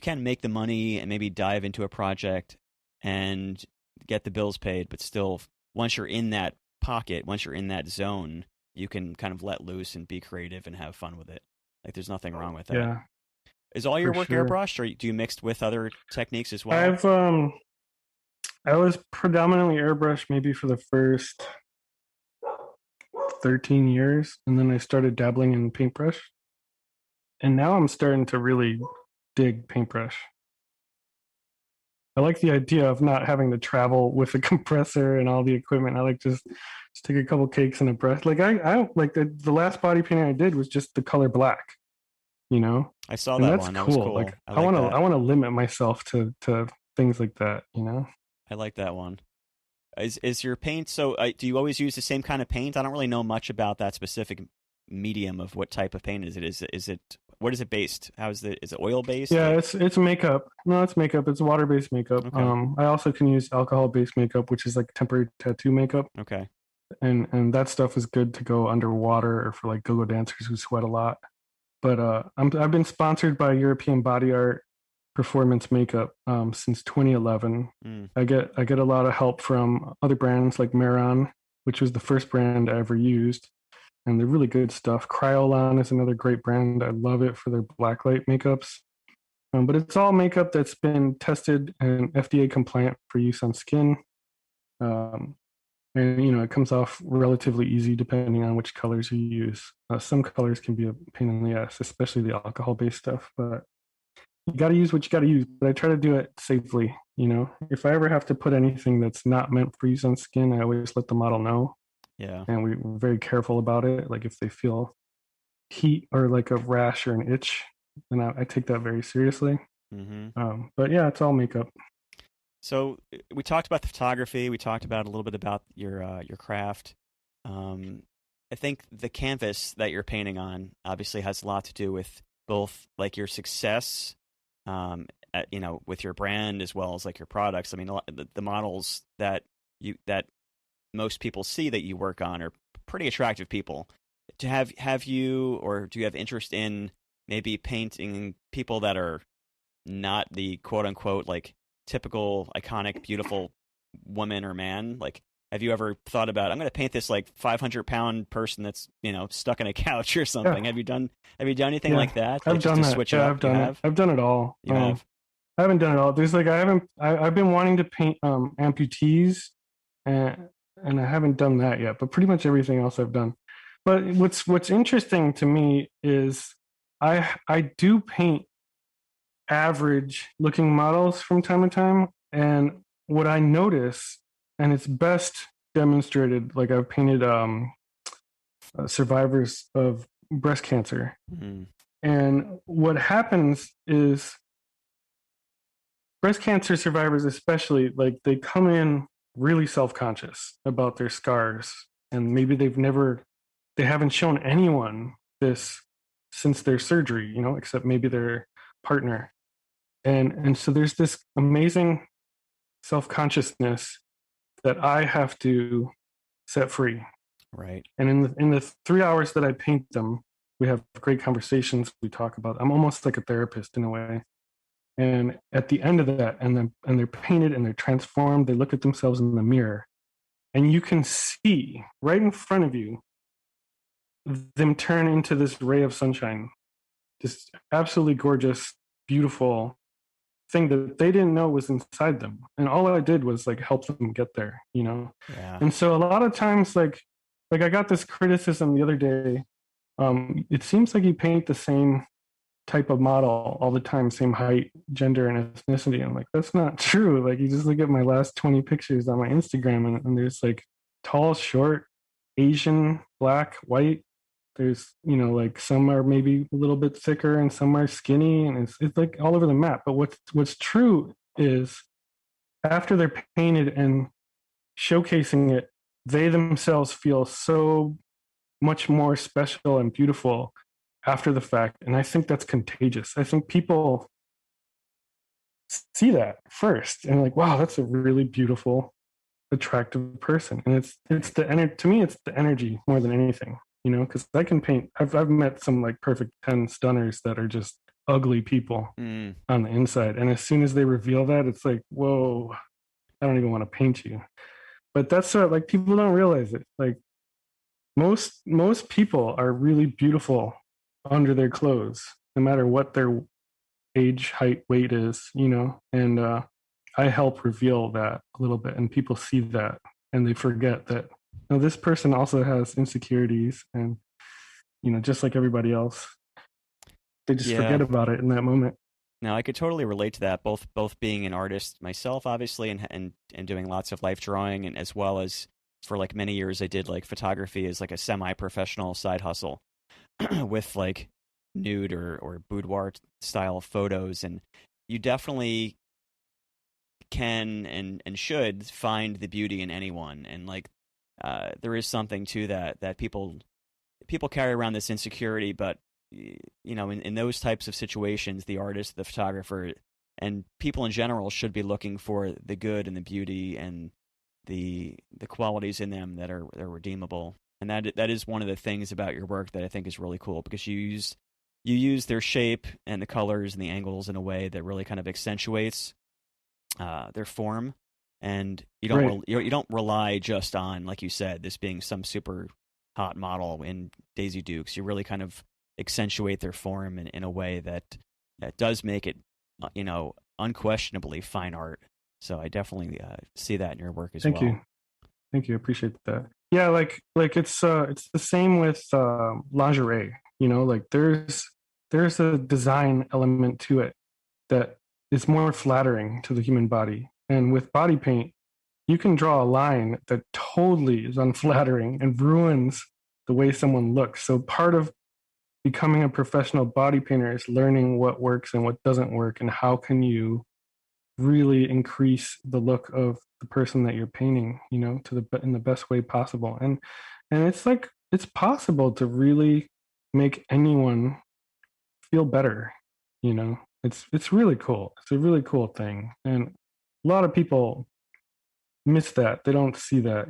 make the money and maybe dive into a project and get the bills paid, but still, once you're in that pocket, once you're in that zone, you can kind of let loose and be creative and have fun with it. Like there's nothing wrong with that. Yeah. Is all your work sure. airbrushed, or do you mix with other techniques as well? I was predominantly airbrush maybe for the first 13 years, and then I started dabbling in paintbrush. And now I'm starting to really dig paintbrush. I like the idea of not having to travel with a compressor and all the equipment. I like just take a couple cakes and a brush. Like I like the last body painting I did was just the color black. You know, I saw and that that's one. Cool. That was cool. Like I want to limit myself to things like that. You know. I like that one. Is your paint so? Do you always use the same kind of paint? I don't really know much about that specific medium of what type of paint is it. Is it what is it based? Is it oil based? Yeah, it's makeup. No, it's makeup. It's water based makeup. Okay. I also can use alcohol based makeup, which is like temporary tattoo makeup. Okay. And that stuff is good to go underwater or for like go-go dancers who sweat a lot. But I've been sponsored by European Body Art Performance Makeup since 2011. I get a lot of help from other brands like Maron, which was the first brand I ever used, and they're really good stuff. Kryolan is another great brand. I love it for their blacklight makeups. But it's all makeup that's been tested and FDA compliant for use on skin. And you know, it comes off relatively easy depending on which colors you use. Some colors can be a pain in the ass, especially the alcohol-based stuff. But you got to use what you got to use, but I try to do it safely. If I ever have to put anything that's not meant for use on skin, I always let the model know. Yeah. And we're very careful about it. Like if they feel heat or like a rash or an itch, then I take that very seriously. But yeah, it's all makeup. So we talked about the photography. We talked about a little bit about your craft. I think the canvas that you're painting on obviously has a lot to do with both like your success, with your brand as well as like your products. I mean, the models that most people see that you work on are pretty attractive people. Have you, or do you have interest in maybe painting people that are not the quote unquote like typical iconic beautiful woman or man? Like, have you ever thought about, I'm going to paint this like 500-pound person that's stuck in a couch or something? Yeah. Have you done anything like that? I've Like, done that. Switch it Yeah, up? I've done it. I've done it all. You have? I haven't done it all. There's like I've been wanting to paint amputees, and I haven't done that yet. But pretty much everything else I've done. But what's interesting to me is I do paint average looking models from time to time, and what I notice, and it's best demonstrated, like I've painted survivors of breast cancer, and what happens is breast cancer survivors especially, like they come in really self-conscious about their scars, and maybe they haven't shown anyone this since their surgery, except maybe their partner. And so there's this amazing self-consciousness that I have to set free. Right. And in the 3 hours that I paint them, we have great conversations. We talk about, I'm almost like a therapist in a way. And at the end of that, and they're painted and they're transformed, they look at themselves in the mirror, and you can see right in front of you them turn into this ray of sunshine, this absolutely gorgeous, beautiful thing that they didn't know was inside them. And all I did was like help them get there, Yeah. And so a lot of times, like I got this criticism the other day. It seems like you paint the same type of model all the time, same height, gender, and ethnicity. I'm like, that's not true. Like, you just look at my last 20 pictures on my Instagram, and there's like tall, short, Asian, black, white. There's, like some are maybe a little bit thicker and some are skinny, and it's like all over the map. But what's true is after they're painted and showcasing it, they themselves feel so much more special and beautiful after the fact. And I think that's contagious. I think people see that first and like, wow, that's a really beautiful, attractive person. And it's to me, it's the energy more than anything, because I can paint. I've met some like perfect 10 stunners that are just ugly people on the inside. And as soon as they reveal that, it's like, whoa, I don't even want to paint you. But that's like, people don't realize it. Like most people are really beautiful under their clothes, no matter what their age, height, weight is, and I help reveal that a little bit, and people see that and they forget that this person also has insecurities, and just like everybody else, they just forget about it in that moment. Now, I could totally relate to that, both being an artist myself, obviously, and doing lots of life drawing, and as well as for like many years I did like photography as like a semi-professional side hustle with like nude or boudoir style photos. And you definitely can and should find the beauty in anyone. And like there is something to that people carry around this insecurity, but in those types of situations, the artist, the photographer, and people in general should be looking for the good and the beauty and the qualities in them that are redeemable. And that is one of the things about your work that I think is really cool, because you use their shape and the colors and the angles in a way that really kind of accentuates their form, and you don't rely just on, like you said, this being some super hot model in Daisy Dukes. You really kind of accentuate their form in a way that does make it unquestionably fine art. So I definitely see that in your work as well. Thank you. I appreciate that. Yeah, like it's the same with lingerie. Like there's a design element to it, that is more flattering to the human body. And with body paint, you can draw a line that totally is unflattering and ruins the way someone looks. So part of becoming a professional body painter is learning what works and what doesn't work, and how can you really increase the look of the person that you're painting, to in the best way possible. And it's like, it's possible to really make anyone feel better. It's really cool. It's a really cool thing. And a lot of people miss that. They don't see that.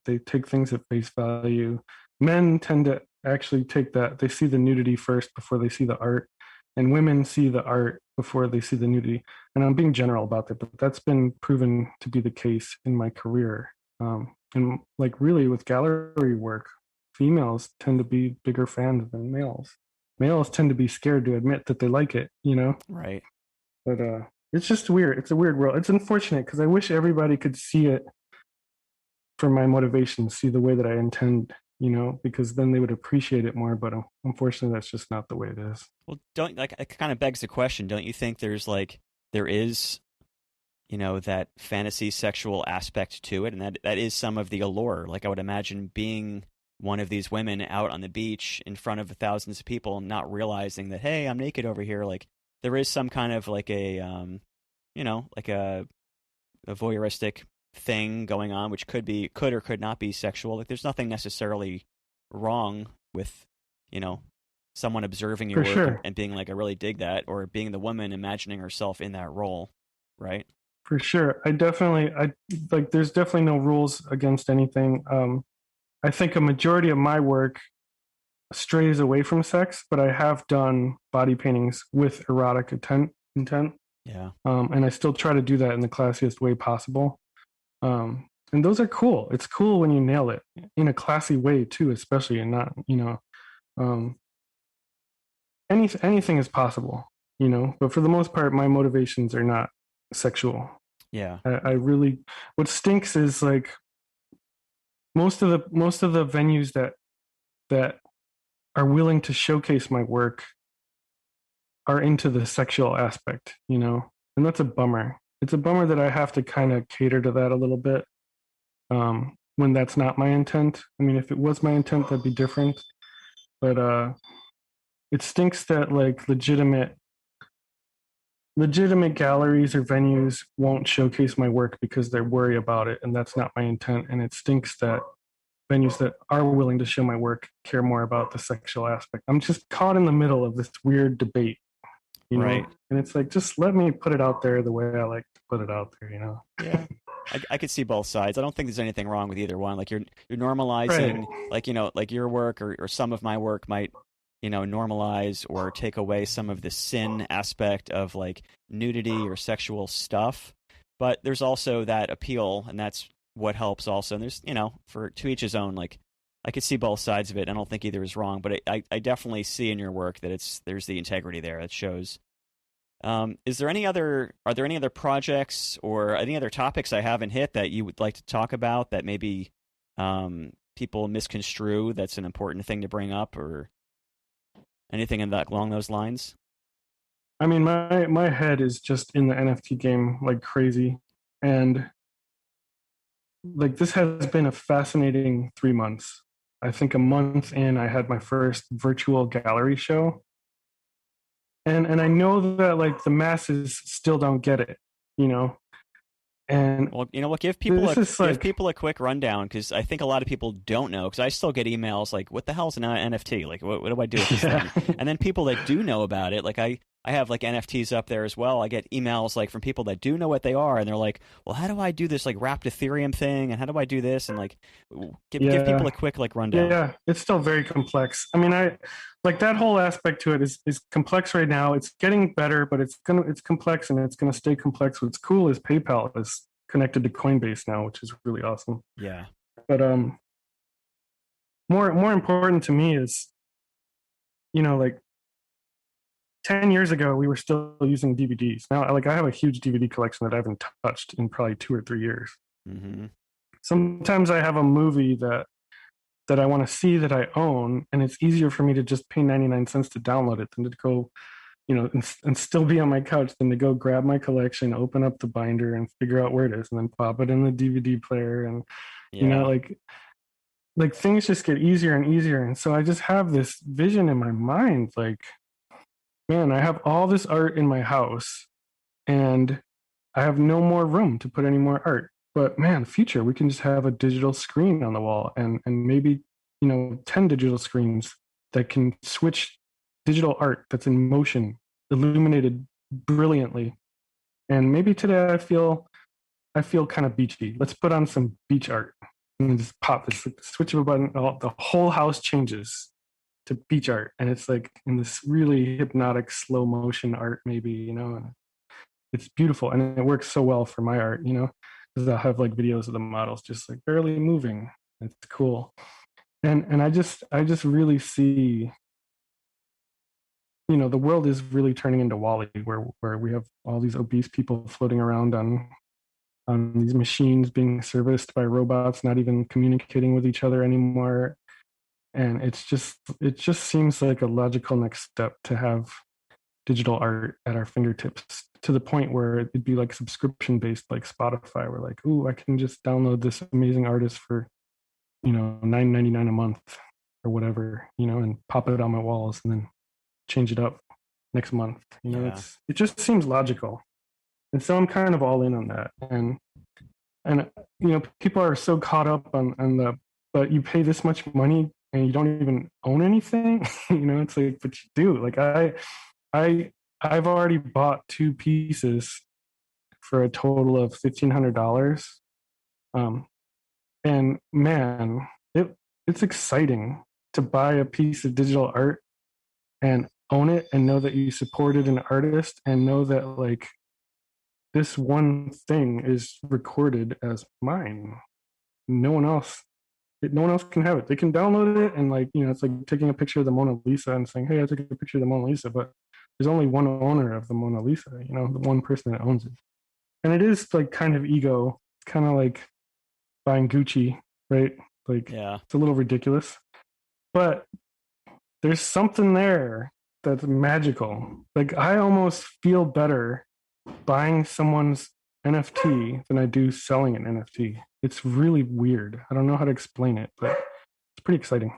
They take things at face value. Men tend to actually take that. They see the nudity first before they see the art, and women see the art before they see the nudity. And I'm being general about that, but that's been proven to be the case in my career. And like really with gallery work, females tend to be bigger fans than males. Males tend to be scared to admit that they like it, Right. But it's just weird. It's a weird world. It's unfortunate because I wish everybody could see it for my motivation, see the way that I intend, because then they would appreciate it more. But unfortunately, that's just not the way it is. Well, it kind of begs the question, don't you think there is, that fantasy sexual aspect to it, and that is some of the allure? Like, I would imagine being one of these women out on the beach in front of thousands of people and not realizing that, hey, I'm naked over here. Like, there is some kind of like a voyeuristic thing going on, which could or could not be sexual. Like, there's nothing necessarily wrong with, someone observing your For work sure. and being like, I really dig that, or being the woman imagining herself in that role, right? For sure. I like, there's definitely no rules against anything. I think a majority of my work strays away from sex, but I have done body paintings with erotic intent. Yeah. And I still try to do that in the classiest way possible. And those are cool. It's cool when you nail it in a classy way too, especially, and not, anything is possible, but for the most part, my motivations are not sexual. Yeah. I really, what stinks is like most of the venues that are willing to showcase my work are into the sexual aspect, and that's a bummer. It's a bummer that I have to kind of cater to that a little bit, when that's not my intent. I mean, if it was my intent, that'd be different. But it stinks that like legitimate galleries or venues won't showcase my work because they worry about it, and that's not my intent. And it stinks that venues that are willing to show my work care more about the sexual aspect. I'm just caught in the middle of this weird debate, Right. And it's like, just let me put it out there the way I like to put it out there, Yeah. I could see both sides. I don't think there's anything wrong with either one. Like, you're normalizing, Right. like your work or some of my work might, normalize or take away some of the sin aspect of like nudity or sexual stuff. But there's also that appeal, and that's what helps also. And there's, for to each his own. Like, I could see both sides of it. I don't think either is wrong, but I definitely see in your work that there's the integrity there that shows. Are there any other projects or any other topics I haven't hit that you would like to talk about that maybe people misconstrue that's an important thing to bring up, or anything along those lines? I mean, my head is just in the NFT game like crazy, and like this has been a fascinating 3 months. I think a month in, I had my first virtual gallery show, and I know that like the masses still don't get it, And Well, give people like, people a quick rundown, because I think a lot of people don't know. Because I still get emails like, "What the hell's an NFT? Like, what do I do with this thing?" And then people that do know about it, like I have like NFTs up there as well. I get emails like from people that do know what they are, and they're like, "Well, how do I do this like wrapped Ethereum thing? And how do I do this?" And like, give people a quick like rundown. Yeah, it's still very complex. I mean, I like that whole aspect to it is complex right now. It's getting better, but it's complex, and it's gonna stay complex. What's cool is PayPal is connected to Coinbase now, which is really awesome. Yeah. But more important to me is, like 10 years ago, we were still using DVDs. Now, like I have a huge DVD collection that I haven't touched in probably 2 or 3 years. Mm-hmm. Sometimes I have a movie that I want to see that I own, and it's easier for me to just pay 99 cents to download it than to go, and still be on my couch than to go grab my collection, open up the binder, and figure out where it is, and then pop it in the DVD player, and Yeah. like things just get easier and easier. And so I just have this vision in my mind, like, man, I have all this art in my house, and I have no more room to put any more art. But man, future, we can just have a digital screen on the wall, and maybe 10 digital screens that can switch digital art that's in motion, illuminated brilliantly. And maybe today I feel kind of beachy. Let's put on some beach art and just pop this, switch of a button, the whole house changes to beach art, and it's like in this really hypnotic slow motion art, maybe, and it's beautiful, and it works so well for my art, because I'll have like videos of the models just like barely moving. It's cool, and I just really see, the world is really turning into Wall-E, where we have all these obese people floating around on these machines being serviced by robots, not even communicating with each other anymore. And it just seems like a logical next step to have digital art at our fingertips, to the point where it'd be like subscription based, like Spotify. We're like, ooh, I can just download this amazing artist for $9.99 a month or whatever, and pop it on my walls and then change it up next month. Yeah. It just seems logical. And so I'm kind of all in on that. And people are so caught up on but you pay this much money and you don't even own anything. It's like, but you do. Like I've already bought 2 pieces for a total of $1,500. And man, it's exciting to buy a piece of digital art and own it, and know that you supported an artist, and know that like this one thing is recorded as mine. No one else can have it. They can download it, and like, it's like taking a picture of the Mona Lisa and saying, hey, I took a picture of the Mona Lisa, but there's only one owner of the Mona Lisa, the one person that owns it. And it is like kind of ego, kind of like buying Gucci, right? Like, Yeah. it's a little ridiculous, but there's something there that's magical. Like, I almost feel better buying someone's NFT than I do selling an NFT. It's really weird. I don't know how to explain it, but it's pretty exciting.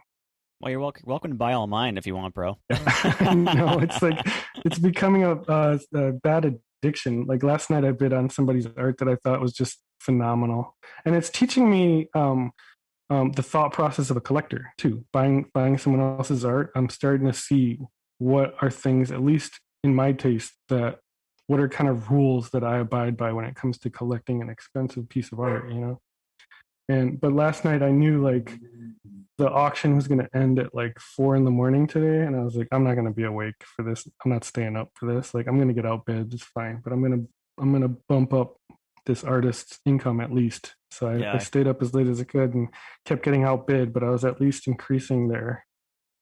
Well, you're welcome to buy all mine if you want, bro. No, it's like, it's becoming a bad addiction. Like last night I bid on somebody's art that I thought was just phenomenal. And it's teaching me the thought process of a collector too. Buying someone else's art, I'm starting to see what are things, at least in my taste, what are kind of rules that I abide by when it comes to collecting an expensive piece of art, but last night I knew like the auction was going to end at like 4 a.m. today, and I was like, I'm not going to be awake for this. I'm not staying up for this. Like, I'm going to get outbid. It's fine, but I'm going to bump up this artist's income at least. So I stayed up as late as I could and kept getting outbid, but I was at least increasing their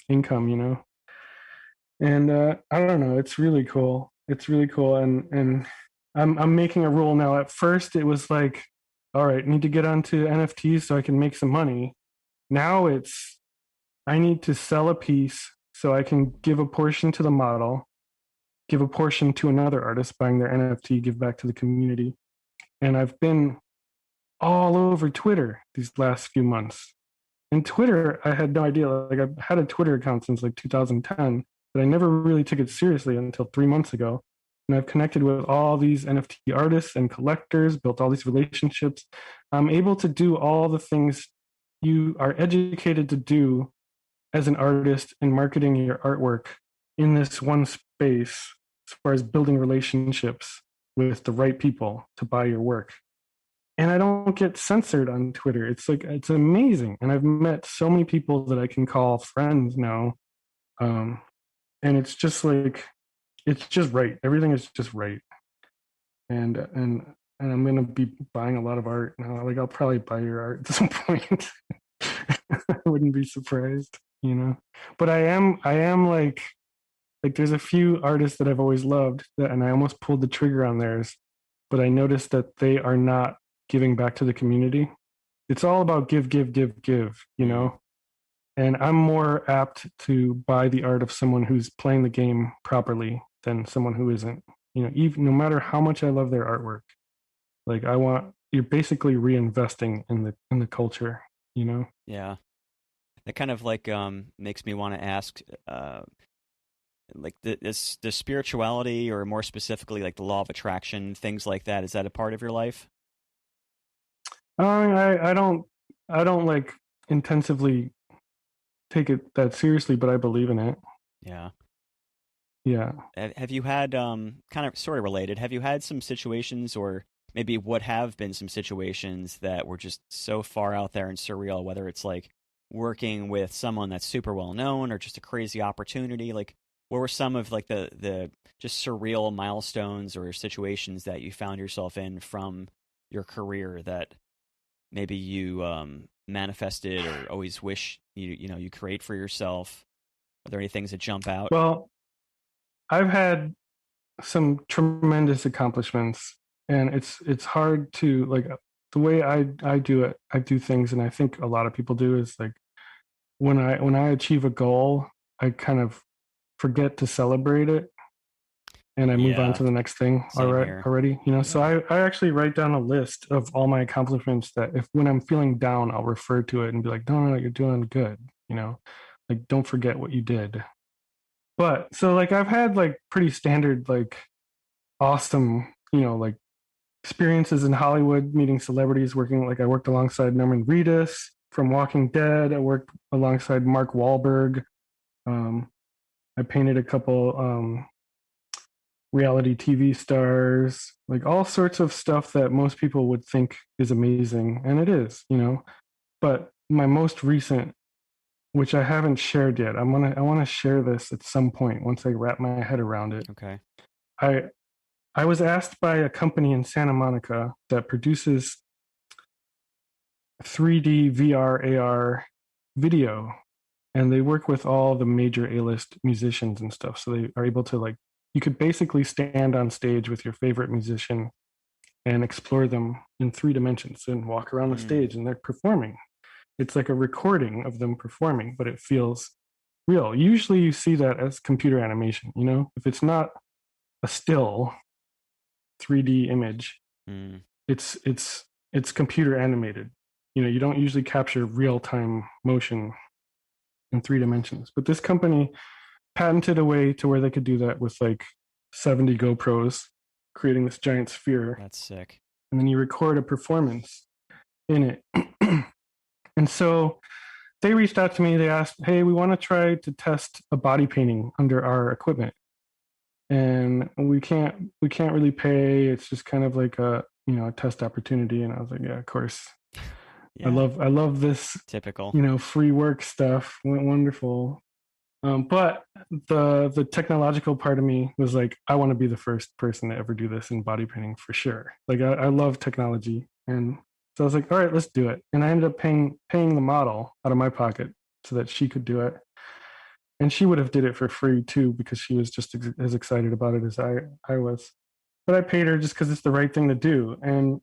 income, And I don't know. It's really cool. It's really cool, and I'm making a rule now. At first, it was like, all right, need to get onto NFTs so I can make some money. Now it's, I need to sell a piece so I can give a portion to the model, give a portion to another artist buying their NFT, give back to the community. And I've been all over Twitter these last few months. And Twitter, I had no idea. Like, I've had a Twitter account since like 2010, but I never really took it seriously until 3 months ago. And I've connected with all these NFT artists and collectors, built all these relationships. I'm able to do all the things you are educated to do as an artist in marketing your artwork in this one space, as far as building relationships with the right people to buy your work. And I don't get censored on Twitter. It's like, it's amazing. And I've met so many people that I can call friends now. And it's just like, it's just right. Everything is just right. And I'm going to be buying a lot of art now. Like, I'll probably buy your art at some point. I wouldn't be surprised, but I am like there's a few artists that I've always loved and I almost pulled the trigger on theirs, but I noticed that they are not giving back to the community. It's all about give, and I'm more apt to buy the art of someone who's playing the game properly than someone who isn't. You know, even no matter how much I love their artwork, like you're basically reinvesting in the culture, you know? Yeah. That kind of like makes me want to ask like the spirituality, or more specifically like the law of attraction, things like that. Is that a part of your life? I don't like intensively take it that seriously, but I believe in it. Yeah. Yeah. Have you had kind of sort of related? Have you had some situations, or maybe what have been some situations that were just so far out there and surreal? Whether it's like working with someone that's super well known, or just a crazy opportunity. Like, what were some of like the just surreal milestones or situations that you found yourself in from your career that maybe you manifested or always wish you create for yourself? Are there any things that jump out? Well, I've had some tremendous accomplishments, and it's hard to like the way I do it. I do things, and I think a lot of people do, is like when I achieve a goal, I kind of forget to celebrate it, and I move on Yeah, to the next thing. same here. Already, you know. So I actually write down a list of all my accomplishments that if when I'm feeling down, I'll refer to it and be like, no, you're doing good. You know, like don't forget what you did. But so like I've had like pretty standard like awesome, you know, like experiences in Hollywood, meeting celebrities, working like I worked alongside Norman Reedus from Walking Dead. I worked alongside Mark Wahlberg. Um, I painted a couple reality TV stars, like all sorts of stuff that most people would think is amazing, and it is, you know. But my most recent, which I haven't shared yet, I want to share this at some point once I wrap my head around it. Okay. I I was asked by a company in Santa Monica that produces 3D VR AR video, and they work with all the major A-list musicians and stuff. So they are able to like you could basically stand on stage with your favorite musician and explore them in 3 dimensions and walk around the Mm, stage and they're performing. It's like a recording of them performing, but it feels real. Usually you see that as computer animation, you know? If it's not a still 3D image, mm, it's computer animated. You know, you don't usually capture real-time motion in 3 dimensions. But this company patented a way to where they could do that with like 70 GoPros, creating this giant sphere, that's sick. and then you record a performance in it. And so they reached out to me. They asked, "Hey, we want to try to test a body painting under our equipment, and we can't really pay. It's just kind of like a a test opportunity." And I was like, "Yeah, of course. Yeah, I love this typical. free work stuff. Wonderful." But the technological part of me was like, I want to be the first person to ever do this in body painting for sure. Like I love technology, and so I was like, all right, let's do it. And I ended up paying the model out of my pocket so that she could do it, and she would have did it for free too because she was just as excited about it as I was. But I paid her just because it's the right thing to do, and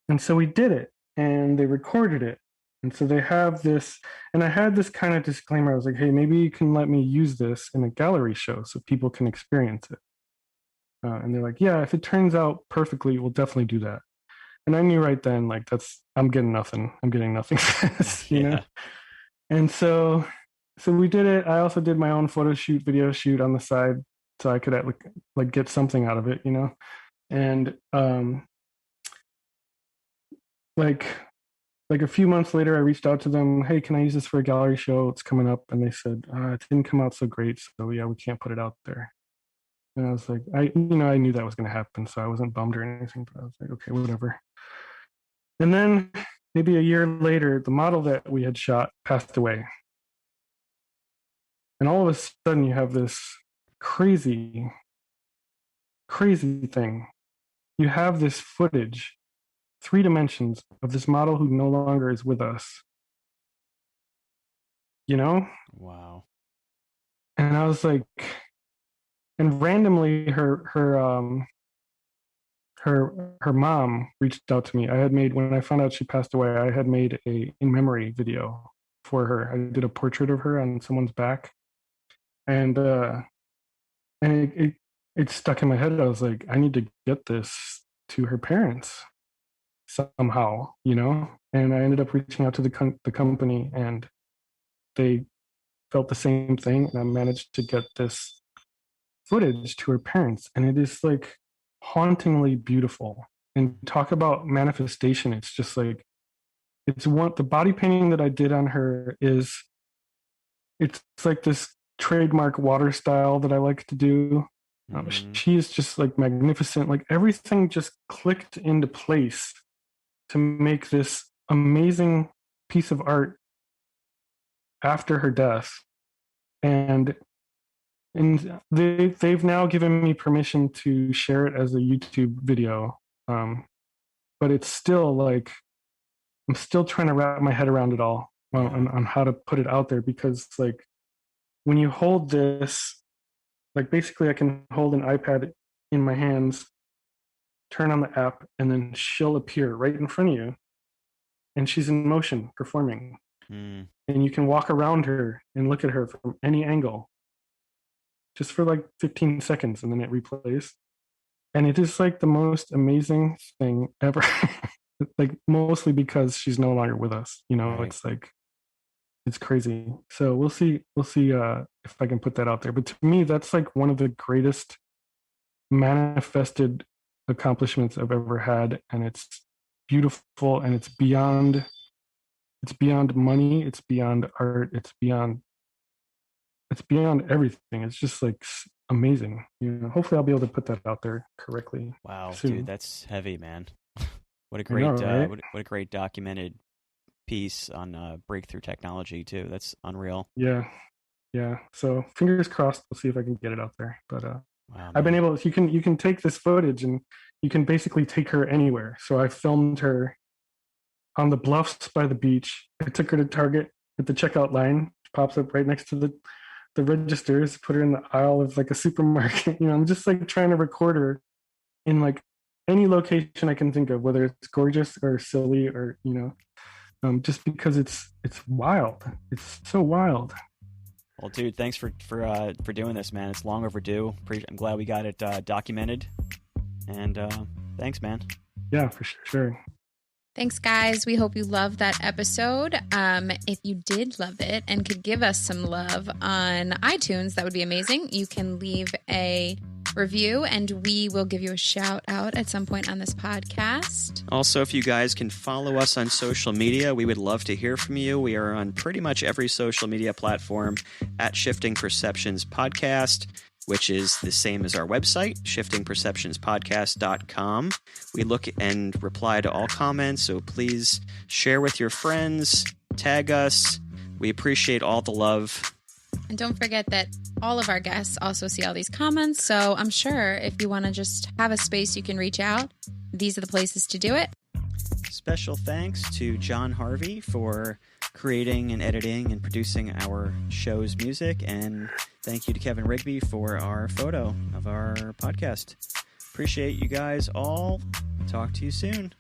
and so we did it, and they recorded it. And so they have this, and I had this kind of disclaimer. I was like, hey, maybe you can let me use this in a gallery show so people can experience it. And they're like, yeah, if it turns out perfectly, we'll definitely do that. And I knew right then, like, I'm getting nothing. I'm getting nothing for this, you know? Yeah. And so we did it. I also did my own photo shoot, video shoot on the side so I could like get something out of it, you know? And like like a few months later, I reached out to them. Hey, can I use this for a gallery show? It's coming up, and they said it didn't come out so great, so yeah, we can't put it out there. And I was like, I knew that was going to happen, so I wasn't bummed or anything. But I was like, okay, whatever. And then maybe a year later, the model that we had shot passed away, and all of a sudden, you have this crazy, crazy thing. You have this footage, 3 dimensions of this model who no longer is with us. You know, Wow. and I was like, and randomly her mom reached out to me. I had made when I found out she passed away, I had made a in memory video for her. I did a portrait of her on someone's back, and And it stuck in my head. I was like, I need to get this to her parents somehow, you know? And I ended up reaching out to the company, and they felt the same thing. And I managed to get this footage to her parents. And it is like hauntingly beautiful. And talk about manifestation. It's just like, the body painting that I did on her it's like this trademark water style that I like to do. She is just like magnificent. Like everything just clicked into place to make this amazing piece of art after her death. And they've now given me permission to share it as a YouTube video. But it's still like, I'm still trying to wrap my head around it all on how to put it out there, because like when you hold this, like basically I can hold an iPad in my hands, turn on the app, and then she'll appear right in front of you, and she's in motion performing. And you can walk around her and look at her from any angle just for like 15 seconds, and then it replays. And it is like the most amazing thing ever. Like mostly because she's no longer with us, you know. Right. It's like, it's crazy. So we'll see if I can put that out there. But to me, that's like one of the greatest manifested accomplishments I've ever had. And it's beautiful, and it's beyond money, it's beyond art, it's beyond everything. It's just like amazing. You know, hopefully I'll be able to put that out there correctly. Wow, soon. Dude, that's heavy, man. What a great, right? what a great documented piece on breakthrough technology too. That's unreal. Yeah. So fingers crossed. We'll see if I can get it out there. But wow, I've been able. You can take this footage, and you can basically take her anywhere. So I filmed her on the bluffs by the beach. I took her to Target at the checkout line. It pops up right next to the registers. Put her in the aisle of like a supermarket. You know, I'm just like trying to record her in like any location I can think of, whether it's gorgeous or silly, or, you know, just because it's wild. It's so wild. Well, dude, thanks for doing this, man. It's long overdue. I'm glad we got it documented. And thanks, man. Yeah, for sure. Thanks, guys. We hope you loved that episode. If you did love it and could give us some love on iTunes, that would be amazing. You can leave a review, and we will give you a shout out at some point on this podcast. Also, if you guys can follow us on social media, we would love to hear from you. We are on pretty much every social media platform at Shifting Perceptions Podcast, which is the same as our website, shiftingperceptionspodcast.com. We look and reply to all comments, so please share with your friends, tag us. We appreciate all the love. And don't forget that all of our guests also see all these comments, so I'm sure if you want to just have a space you can reach out, these are the places to do it. Special thanks to John Harvey for creating and editing and producing our show's music, and thank you to Kevin Rigby for our photo of our podcast. Appreciate you guys all. Talk to you soon.